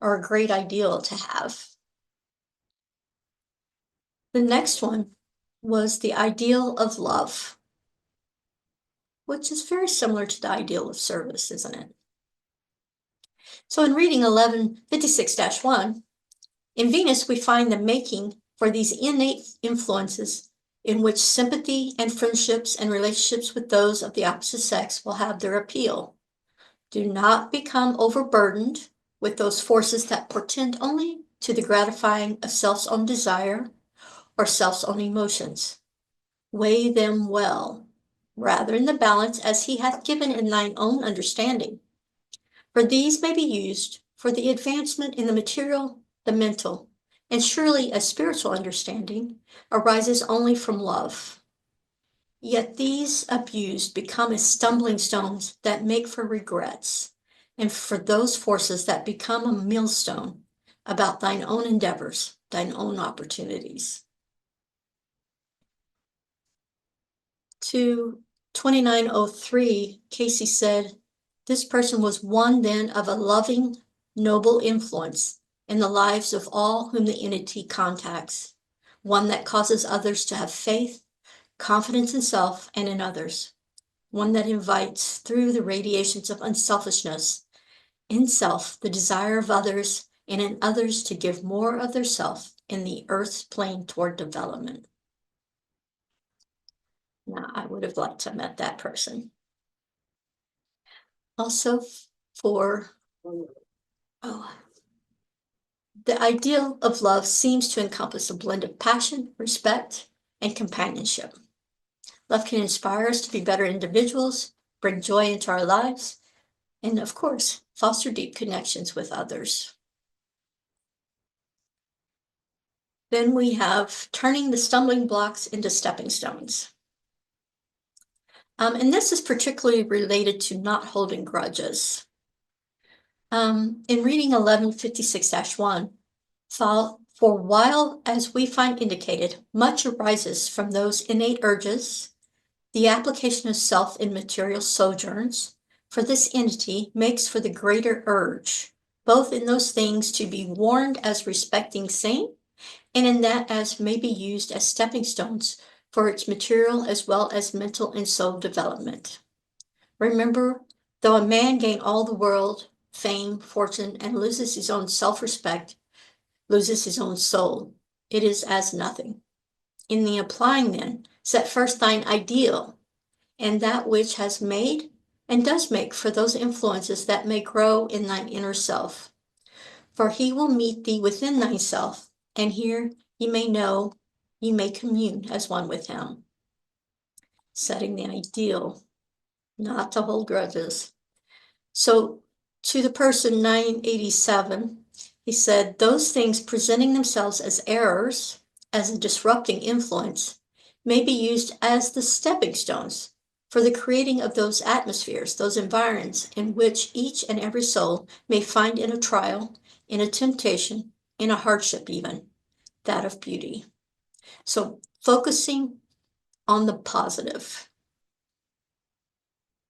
or a great ideal to have. The next one was the ideal of love, which is very similar to the ideal of service, isn't it? So in reading 1156-1, in Venus, we find the making for these innate influences in which sympathy and friendships and relationships with those of the opposite sex will have their appeal. Do not become overburdened with those forces that portend only to the gratifying of self's own desire or self's own emotions. Weigh them well, rather in the balance as he hath given in thine own understanding. For these may be used for the advancement in the material, the mental, and surely a spiritual understanding arises only from love. Yet these abused become as stumbling stones that make for regrets, and for those forces that become a millstone about thine own endeavors, thine own opportunities. To 2903, Cayce said, this person was one then of a loving, noble influence in the lives of all whom the entity contacts, one that causes others to have faith, confidence in self and in others, one that invites through the radiations of unselfishness in self the desire of others and in others to give more of their self in the earth's plane toward development. Now, I would have liked to have met that person. Also for, the ideal of love seems to encompass a blend of passion, respect, and companionship. Love can inspire us to be better individuals, bring joy into our lives, and of course, foster deep connections with others. Then we have turning the stumbling blocks into stepping stones. And this is particularly related to not holding grudges. In reading 1156-1, for while, as we find indicated, much arises from those innate urges, the application of self in material sojourns, for this entity makes for the greater urge, both in those things to be warned as respecting same, and in that as may be used as stepping stones for its material as well as mental and soul development. Remember, though a man gain all the world, fame, fortune, and loses his own self-respect, loses his own soul, it is as nothing. In the applying then, set first thine ideal, and that which has made and does make for those influences that may grow in thine inner self. For he will meet thee within thyself, and here ye may know, ye may commune as one with him. Setting the ideal, not to hold grudges. So to the person 987, he said, those things presenting themselves as errors, as a disrupting influence, may be used as the stepping stones for the creating of those atmospheres, those environs in which each and every soul may find in a trial, in a temptation, in a hardship even, that of beauty. So focusing on the positive.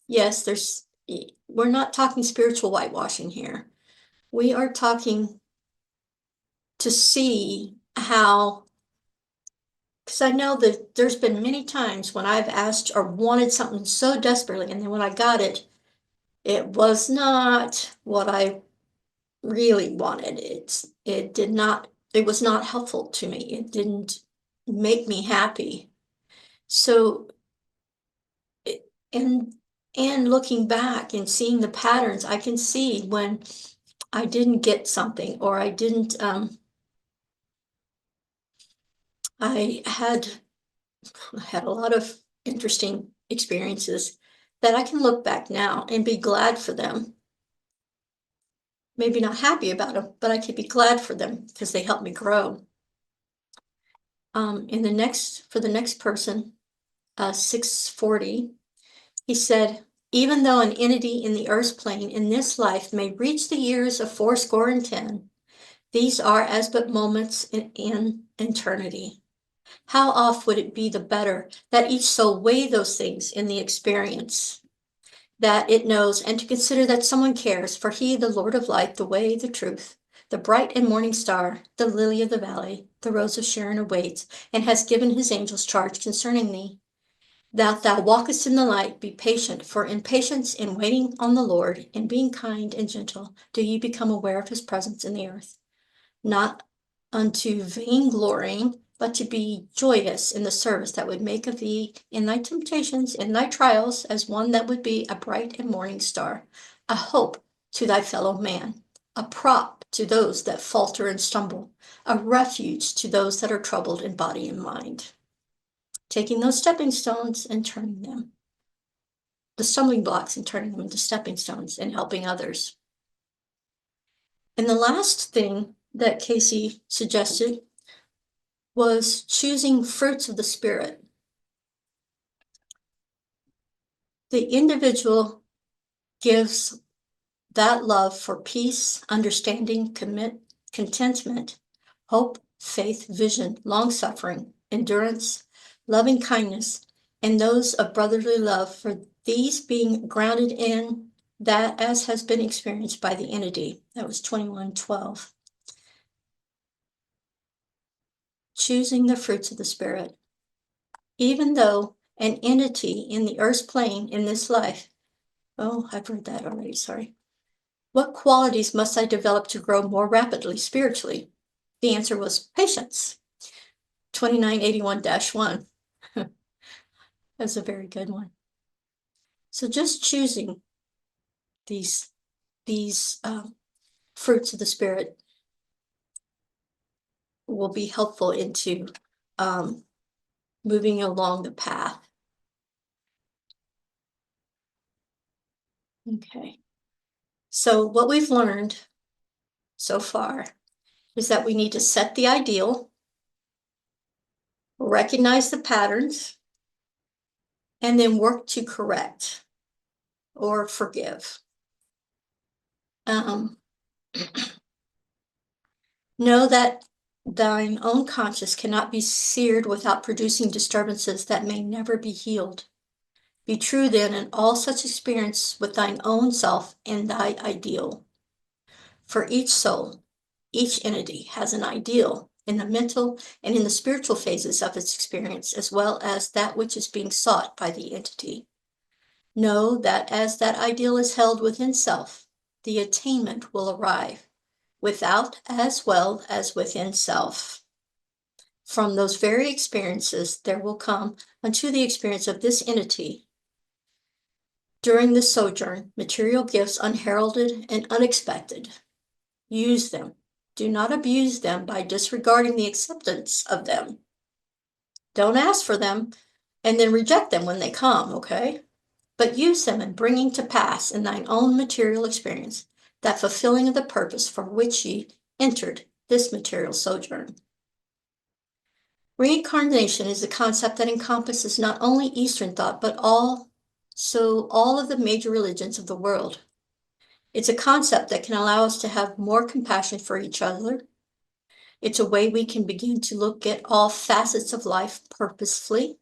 Yes, we're not talking spiritual whitewashing here. We are talking to see how, because I know that there's been many times when I've asked or wanted something so desperately, and then when I got it, it was not what I really wanted. It was not helpful to me. It didn't make me happy. So, and looking back and seeing the patterns, I can see when I didn't get something, or I didn't, I had a lot of interesting experiences that I can look back now and be glad for them. Maybe not happy about them, but I can be glad for them because they helped me grow. For the next person, 640, he said, even though an entity in the earth's plane in this life may reach the years of 80, these are as but moments in eternity. How oft would it be the better that each soul weigh those things in the experience that it knows, and to consider that someone cares, for he, the Lord of light, the way, the truth, the bright and morning star, the lily of the valley, the rose of Sharon awaits, and has given his angels charge concerning thee. That thou walkest in the light, be patient, for in patience, in waiting on the Lord, in being kind and gentle, do ye become aware of his presence in the earth. Not unto vainglorying, but to be joyous in the service that would make of thee in thy temptations, in thy trials, as one that would be a bright and morning star, a hope to thy fellow man, a prop to those that falter and stumble, a refuge to those that are troubled in body and mind. Taking those stepping stones and turning them, the stumbling blocks, and turning them into stepping stones and helping others. And the last thing that Cayce suggested was choosing fruits of the Spirit. The individual gives that love for peace, understanding, contentment, hope, faith, vision, long-suffering, endurance, loving kindness, and those of brotherly love, for these being grounded in that as has been experienced by the entity. That was 21:12. Choosing the fruits of the Spirit. Even though an entity in the earth's plane in this life, oh, I've read that already, sorry. What qualities must I develop to grow more rapidly spiritually? The answer was patience. 2981-1. That's a very good one. So just choosing these fruits of the Spirit will be helpful into moving along the path. Okay. So what we've learned so far is that we need to set the ideal, recognize the patterns, and then work to correct or forgive. Know that thine own conscience cannot be seared without producing disturbances that may never be healed. Be true then in all such experience with thine own self and thy ideal. For each soul, each entity has an ideal in the mental and in the spiritual phases of its experience, as well as that which is being sought by the entity. Know that as that ideal is held within self, the attainment will arrive, without as well as within self. From those very experiences, there will come unto the experience of this entity during the sojourn material gifts unheralded and unexpected. Use them. Do not abuse them by disregarding the acceptance of them. Don't ask for them and then reject them when they come, okay? But use them in bringing to pass in thine own material experience that fulfilling of the purpose for which ye entered this material sojourn. Reincarnation is a concept that encompasses not only Eastern thought, but all of the major religions of the world. It's a concept that can allow us to have more compassion for each other. It's a way we can begin to look at all facets of life purposefully.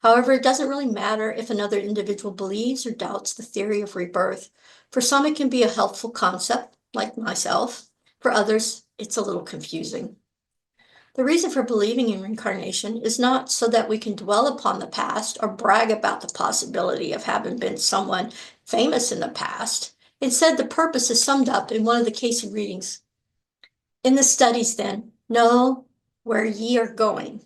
However, it doesn't really matter if another individual believes or doubts the theory of rebirth. For some, it can be a helpful concept, like myself. For others, it's a little confusing. The reason for believing in reincarnation is not so that we can dwell upon the past or brag about the possibility of having been someone famous in the past. Instead, the purpose is summed up in one of the Cayce readings. In the studies, then, know where ye are going.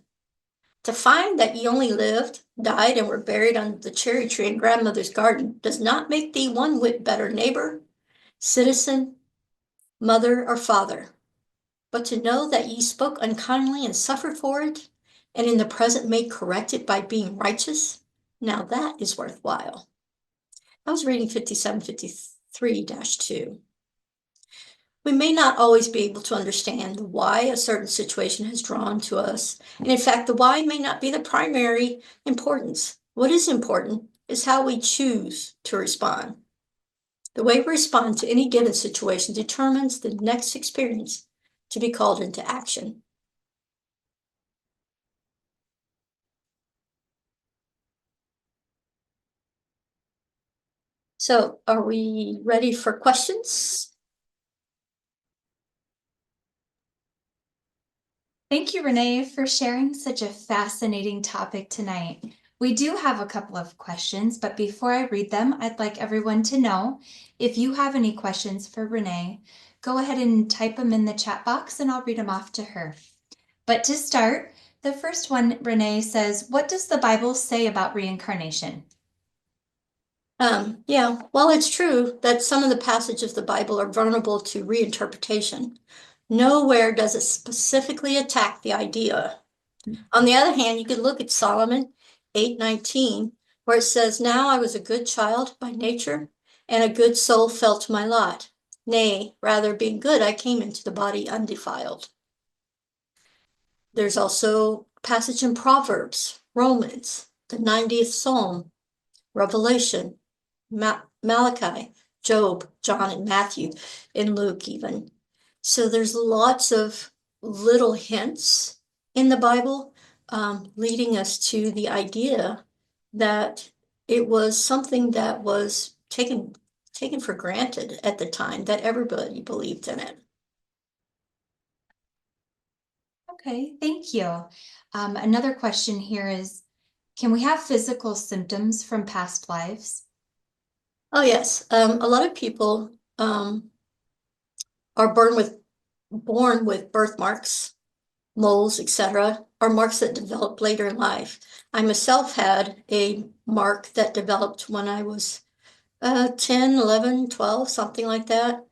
To find that ye only lived, died, and were buried under the cherry tree in grandmother's garden does not make thee one whit better neighbor, citizen, mother, or father. But to know that ye spoke unkindly and suffered for it, and in the present may correct it by being righteous, now that is worthwhile. I was reading 5753-2. We may not always be able to understand why a certain situation has drawn to us, and in fact, the why may not be the primary importance. What is important is how we choose to respond. The way we respond to any given situation determines the next experience to be called into action. So, are we ready for questions? Thank you, Renee, for sharing such a fascinating topic tonight. We do have a couple of questions, but before I read them, I'd like everyone to know if you have any questions for Renee, go ahead and type them in the chat box and I'll read them off to her. But to start, the first one, Renee says, what does the Bible say about reincarnation? Yeah, while it's true that some of the passages of the Bible are vulnerable to reinterpretation, nowhere does it specifically attack the idea. On the other hand, you could look at Solomon 8:19, where it says, now I was a good child by nature, and a good soul fell to my lot. Nay, rather being good, I came into the body undefiled. There's also a passage in Proverbs, Romans, the 90th Psalm, Revelation, Malachi, Job, John, and Matthew, and Luke even. So there's lots of little hints in the Bible leading us to the idea that it was something that was taken for granted at the time, that everybody believed in it. Okay, thank you. Another question here is, can we have physical symptoms from past lives? Oh, yes. A lot of people are born with birthmarks, moles, etc., or marks that develop later in life. I myself had a mark that developed when I was 10, 11, 12, something like that.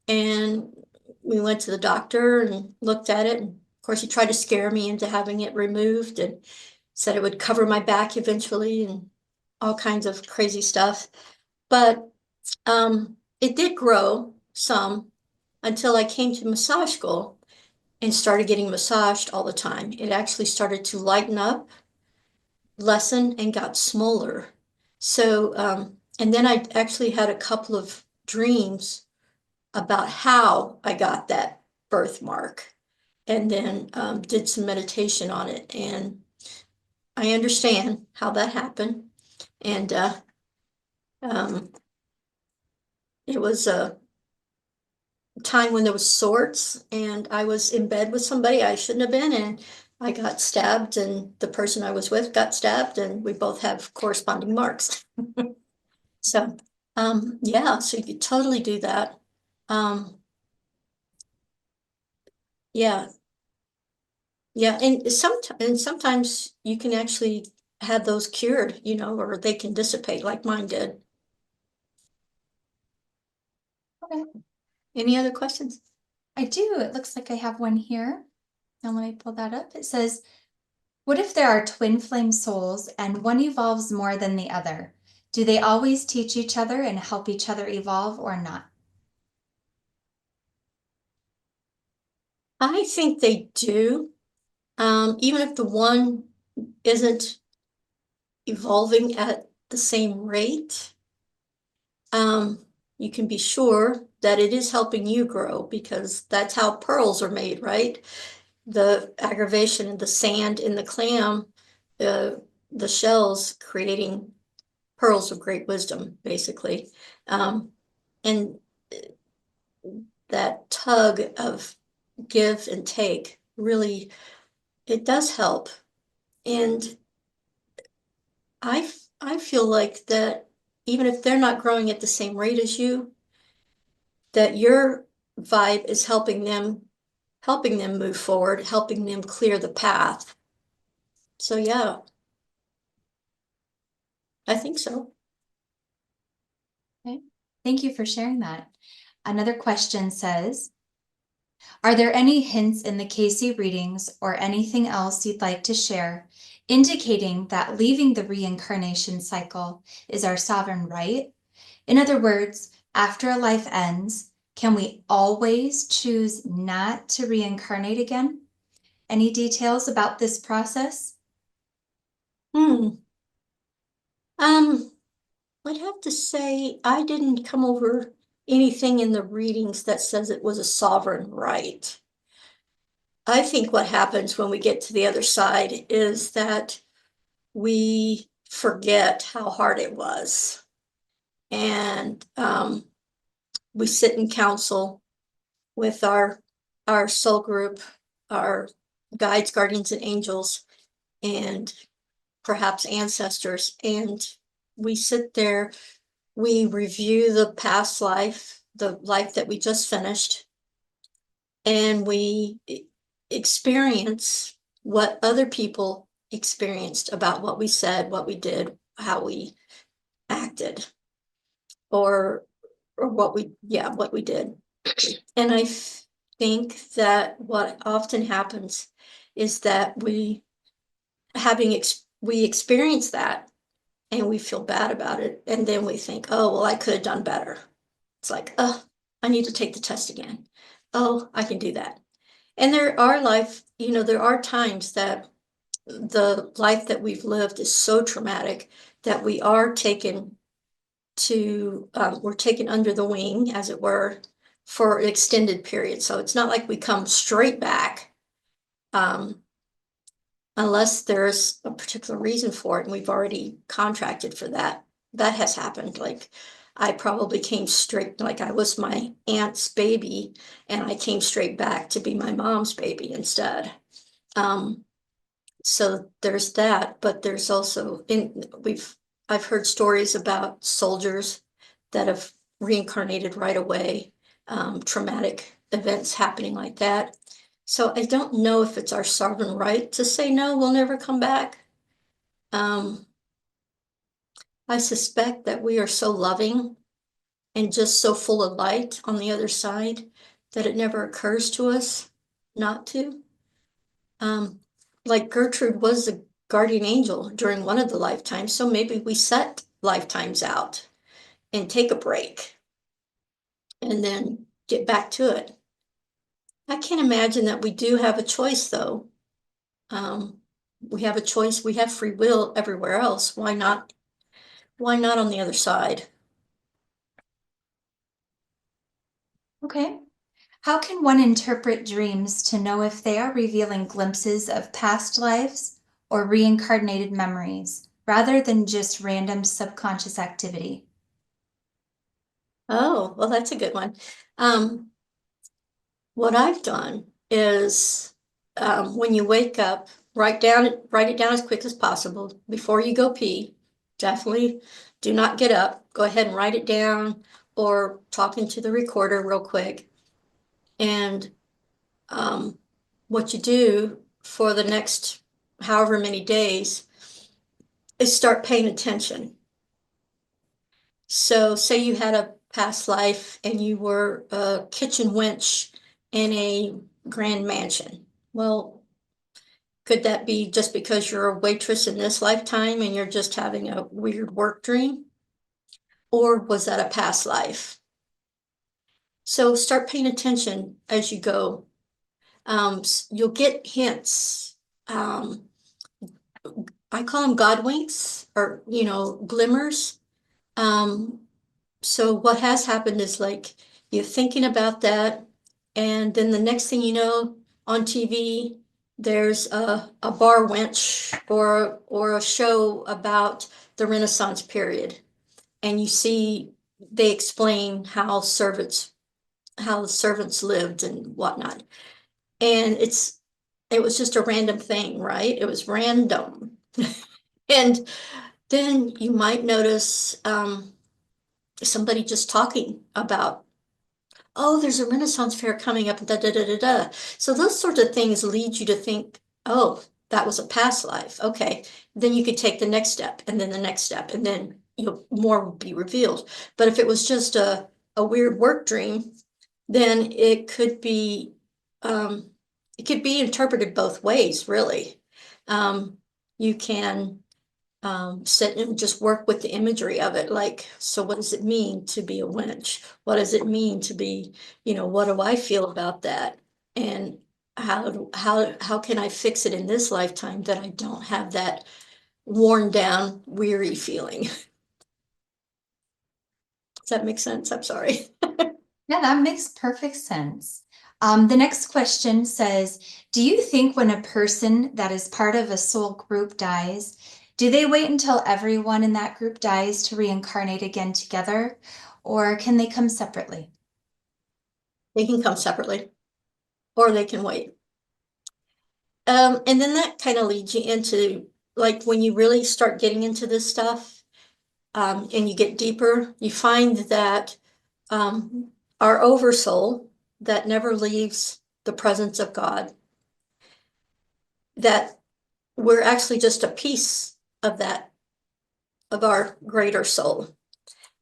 And we went to the doctor and looked at it. And of course, he tried to scare me into having it removed and said it would cover my back eventually and all kinds of crazy stuff. But it did grow some until I came to massage school and started getting massaged all the time. It actually started to lighten up, lessen, and got smaller. So, and then I actually had a couple of dreams about how I got that birthmark, and then did some meditation on it. And I understand how that happened. And um, it was a time when there was sorts, and I was in bed with somebody I shouldn't have been, and I got stabbed, and the person I was with got stabbed, and we both have corresponding marks. So, yeah, so you could totally do that. Um, yeah, yeah, and sometimes you can actually have those cured, or they can dissipate like mine did. Okay. Any other questions? I do. It looks like I have one here. And let me pull that up. It says, what if there are twin flame souls and one evolves more than the other? Do they always teach each other and help each other evolve or not? I think they do. Even if the one isn't evolving at the same rate, you can be sure that it is helping you grow, because that's how pearls are made, right? The aggravation in the sand in the clam, the shells creating pearls of great wisdom, basically. And that tug of give and take really, it does help. And I feel like that even if they're not growing at the same rate as you, that your vibe is helping them move forward, helping them clear the path. So yeah, I think so. Okay. Thank you for sharing that. Another question says, are there any hints in the Cayce readings or anything else you'd like to share indicating that leaving the reincarnation cycle is our sovereign right? In other words, after a life ends, can we always choose not to reincarnate again? Any details about this process? Hmm. Um, I'd have to say I didn't come over anything in the readings that says it was a sovereign right. I think what happens when we get to the other side is that we forget how hard it was. And we sit in council with our soul group, our guides, guardians, and angels, and perhaps ancestors. And we sit there, we review the past life, the life that we just finished, and we experience what other people experienced about what we said, what we did, how we acted, or what we did. And I think that what often happens is that we experience that and we feel bad about it, and then we think, oh well, I could have done better. It's like, oh, I need to take the test again. Oh, I can do that. And there are times that the life that we've lived is so traumatic that we're taken under the wing, as it were, for an extended period. So it's not like we come straight back. Um, unless there's a particular reason for it and we've already contracted for that. That has happened. Like I probably came straight, like I was my aunt's baby and I came straight back to be my mom's baby instead. So there's that, but there's also I've heard stories about soldiers that have reincarnated right away, traumatic events happening like that. So I don't know if it's our sovereign right to say, no, we'll never come back. I suspect that we are so loving and just so full of light on the other side that it never occurs to us not to. Um, like Gertrude was a guardian angel during one of the lifetimes, so maybe we set lifetimes out and take a break and then get back to it. I can't imagine that we do have a choice, though. We have a choice. We have free will everywhere else. Why not? Why not on the other side? Okay. How can one interpret dreams to know if they are revealing glimpses of past lives or reincarnated memories rather than just random subconscious activity? Oh, well, that's a good one. Um, what I've done is when you wake up, write it down as quick as possible before you go pee. Definitely do not get up. Go ahead and write it down or talk into the recorder real quick. And um, what you do for the next however many days is start paying attention. So say you had a past life and you were a kitchen wench in a grand mansion. Well, could that be just because you're a waitress in this lifetime and you're just having a weird work dream? Or was that a past life? So start paying attention as you go. You'll get hints. I call them God winks or, glimmers. Um, So what has happened is like you're thinking about that, and then the next thing you know, on TV, there's a bar wench or a show about the Renaissance period, and you see they explain how the servants lived and whatnot. And it was just a random thing, right? It was random. And then you might notice somebody just talking about, oh, there's a Renaissance fair coming up, da da da da da. So those sorts of things lead you to think, oh, that was a past life. Okay. Then you could take the next step and then the next step, and then more will be revealed. But if it was just a weird work dream, then um, it could be interpreted both ways, really. You can sit and just work with the imagery of it. Like, so what does it mean to be a wench? What does it mean to be, what do I feel about that? And how can I fix it in this lifetime that I don't have that worn down, weary feeling? Does that make sense? I'm sorry. Yeah, that makes perfect sense. The next question says, do you think when a person that is part of a soul group dies, do they wait until everyone in that group dies to reincarnate again together, or can they come separately? They can come separately or they can wait. And then that kind of leads you into like when you really start getting into this stuff, and you get deeper, you find that our oversoul that never leaves the presence of God, that we're actually just a piece of that, of our greater soul,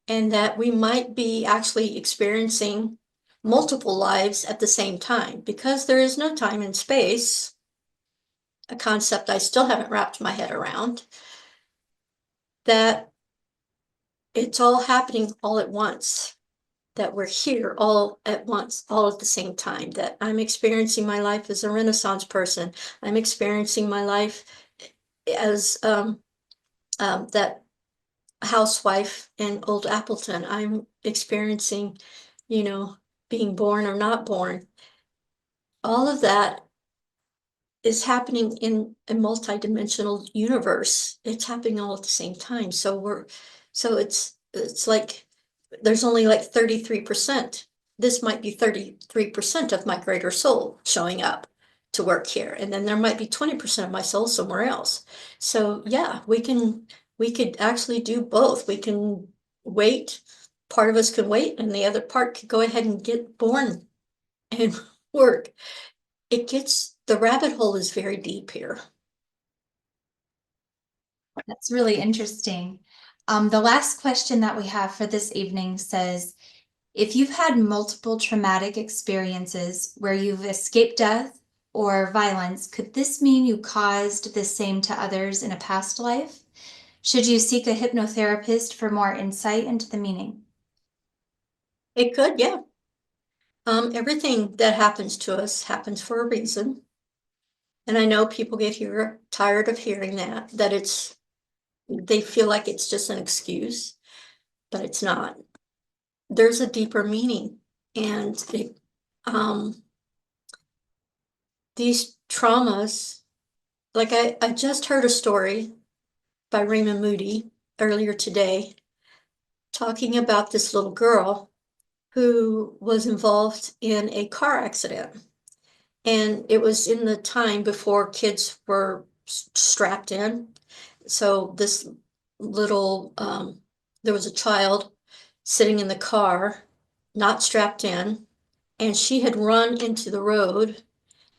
and that we might be actually experiencing multiple lives at the same time because there is no time and space, a concept I still haven't wrapped my head around, that it's all happening all at once, that we're here all at once, all at the same time, that I'm experiencing my life as a Renaissance person. I'm experiencing my life as that housewife in Old Appleton. I'm experiencing, you know, being born or not born. All of that is happening in a multidimensional universe. It's happening all at the same time. So it's like there's only like 33%. This might be 33% of my greater soul showing up to work here. And then there might be 20% of my soul somewhere else. So yeah, we could actually do both. We can wait. Part of us can wait, and the other part could go ahead and get born and work. The rabbit hole is very deep here. That's really interesting. The last question that we have for this evening says, if you've had multiple traumatic experiences where you've escaped death or violence, could this mean you caused the same to others in a past life? Should you seek a hypnotherapist for more insight into the meaning? It could, yeah. Everything that happens to us happens for a reason. And I know people get tired of hearing that they feel like it's just an excuse, but it's not. There's a deeper meaning. And these traumas, like I just heard a story by Raymond Moody earlier today, talking about this little girl who was involved in a car accident. And it was in the time before kids were strapped in. So this little, there was a child sitting in the car, not strapped in, and she had run into the road,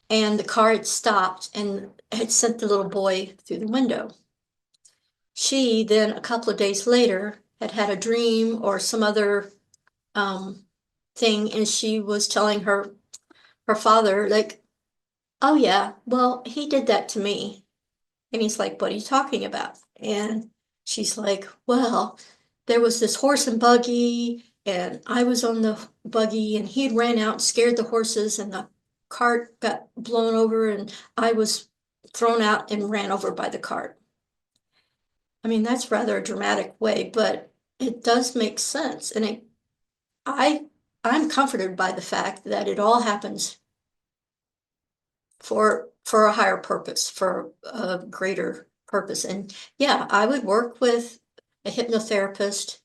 and the car had stopped and had sent the little boy through the window. She then, a couple of days later, had a dream or some other thing, and she was telling her father, like, oh yeah, well, he did that to me. And he's like, what are you talking about? And she's like, well, there was this horse and buggy, and I was on the buggy, and he ran out and scared the horses, and the cart got blown over, and I was thrown out and ran over by the cart. I mean, that's rather a dramatic way, but it does make sense. And I'm comforted by the fact that it all happens for a higher purpose, for a greater purpose. And yeah, I would work with a hypnotherapist,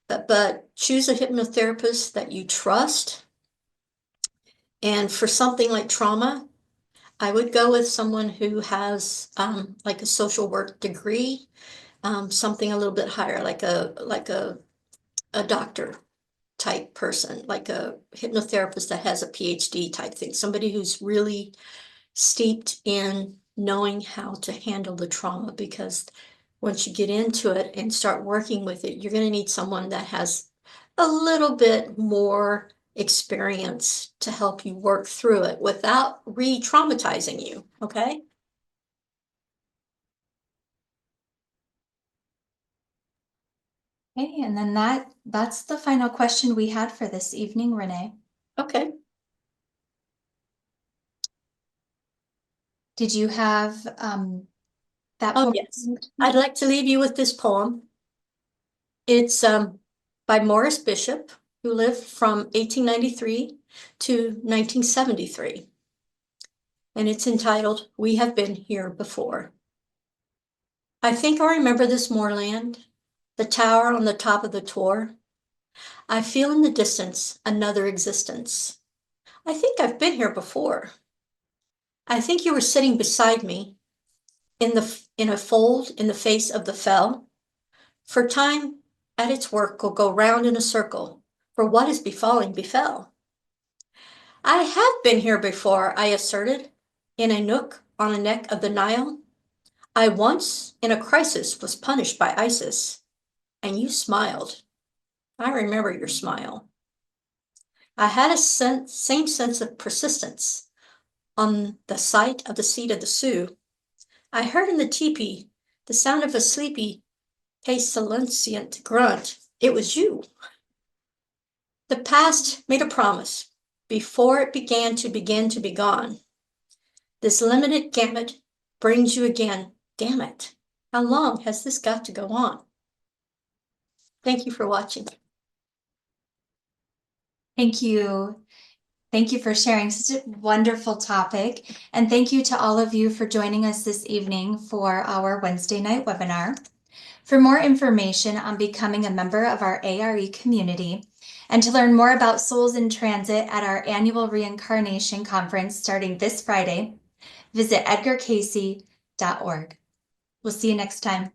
but choose a hypnotherapist that you trust. And for something like trauma, I would go with someone who has like a social work degree, something a little bit higher, like a doctor type person, like a hypnotherapist that has a PhD type thing, somebody who's really steeped in knowing how to handle the trauma, because once you get into it and start working with it, you're going to need someone that has a little bit more experience to help you work through it without re-traumatizing you, okay? Okay, and then that's the final question we had for this evening, Renee. Okay. Did you have that Oh, poem? yes. I'd like to leave you with this poem. It's by Morris Bishop, who lived from 1893 to 1973. And it's entitled, We Have Been Here Before. I think I remember this moorland, the tower on the top of the tor. I feel in the distance another existence. I think I've been here before. I think you were sitting beside me in a fold in the face of the fell. For time at its work will go round in a circle, for what is befalling befell. I have been here before, I asserted, in a nook on a neck of the Nile. I once, in a crisis, was punished by ISIS, and you smiled. I remember your smile. I had a same sense of persistence on the site of the seat of the Sioux. I heard in the teepee the sound of a sleepy, pestilential grunt. It was you. The past made a promise before it began to be gone. This limited gamut brings you again. Damn it. How long has this got to go on? Thank you for watching. Thank you. Thank you for sharing such a wonderful topic. And thank you to all of you for joining us this evening for our Wednesday night webinar. For more information on becoming a member of our A.R.E community and to learn more about Souls in Transit at our annual Reincarnation Conference starting this Friday, visit edgarcayce.org. We'll see you next time.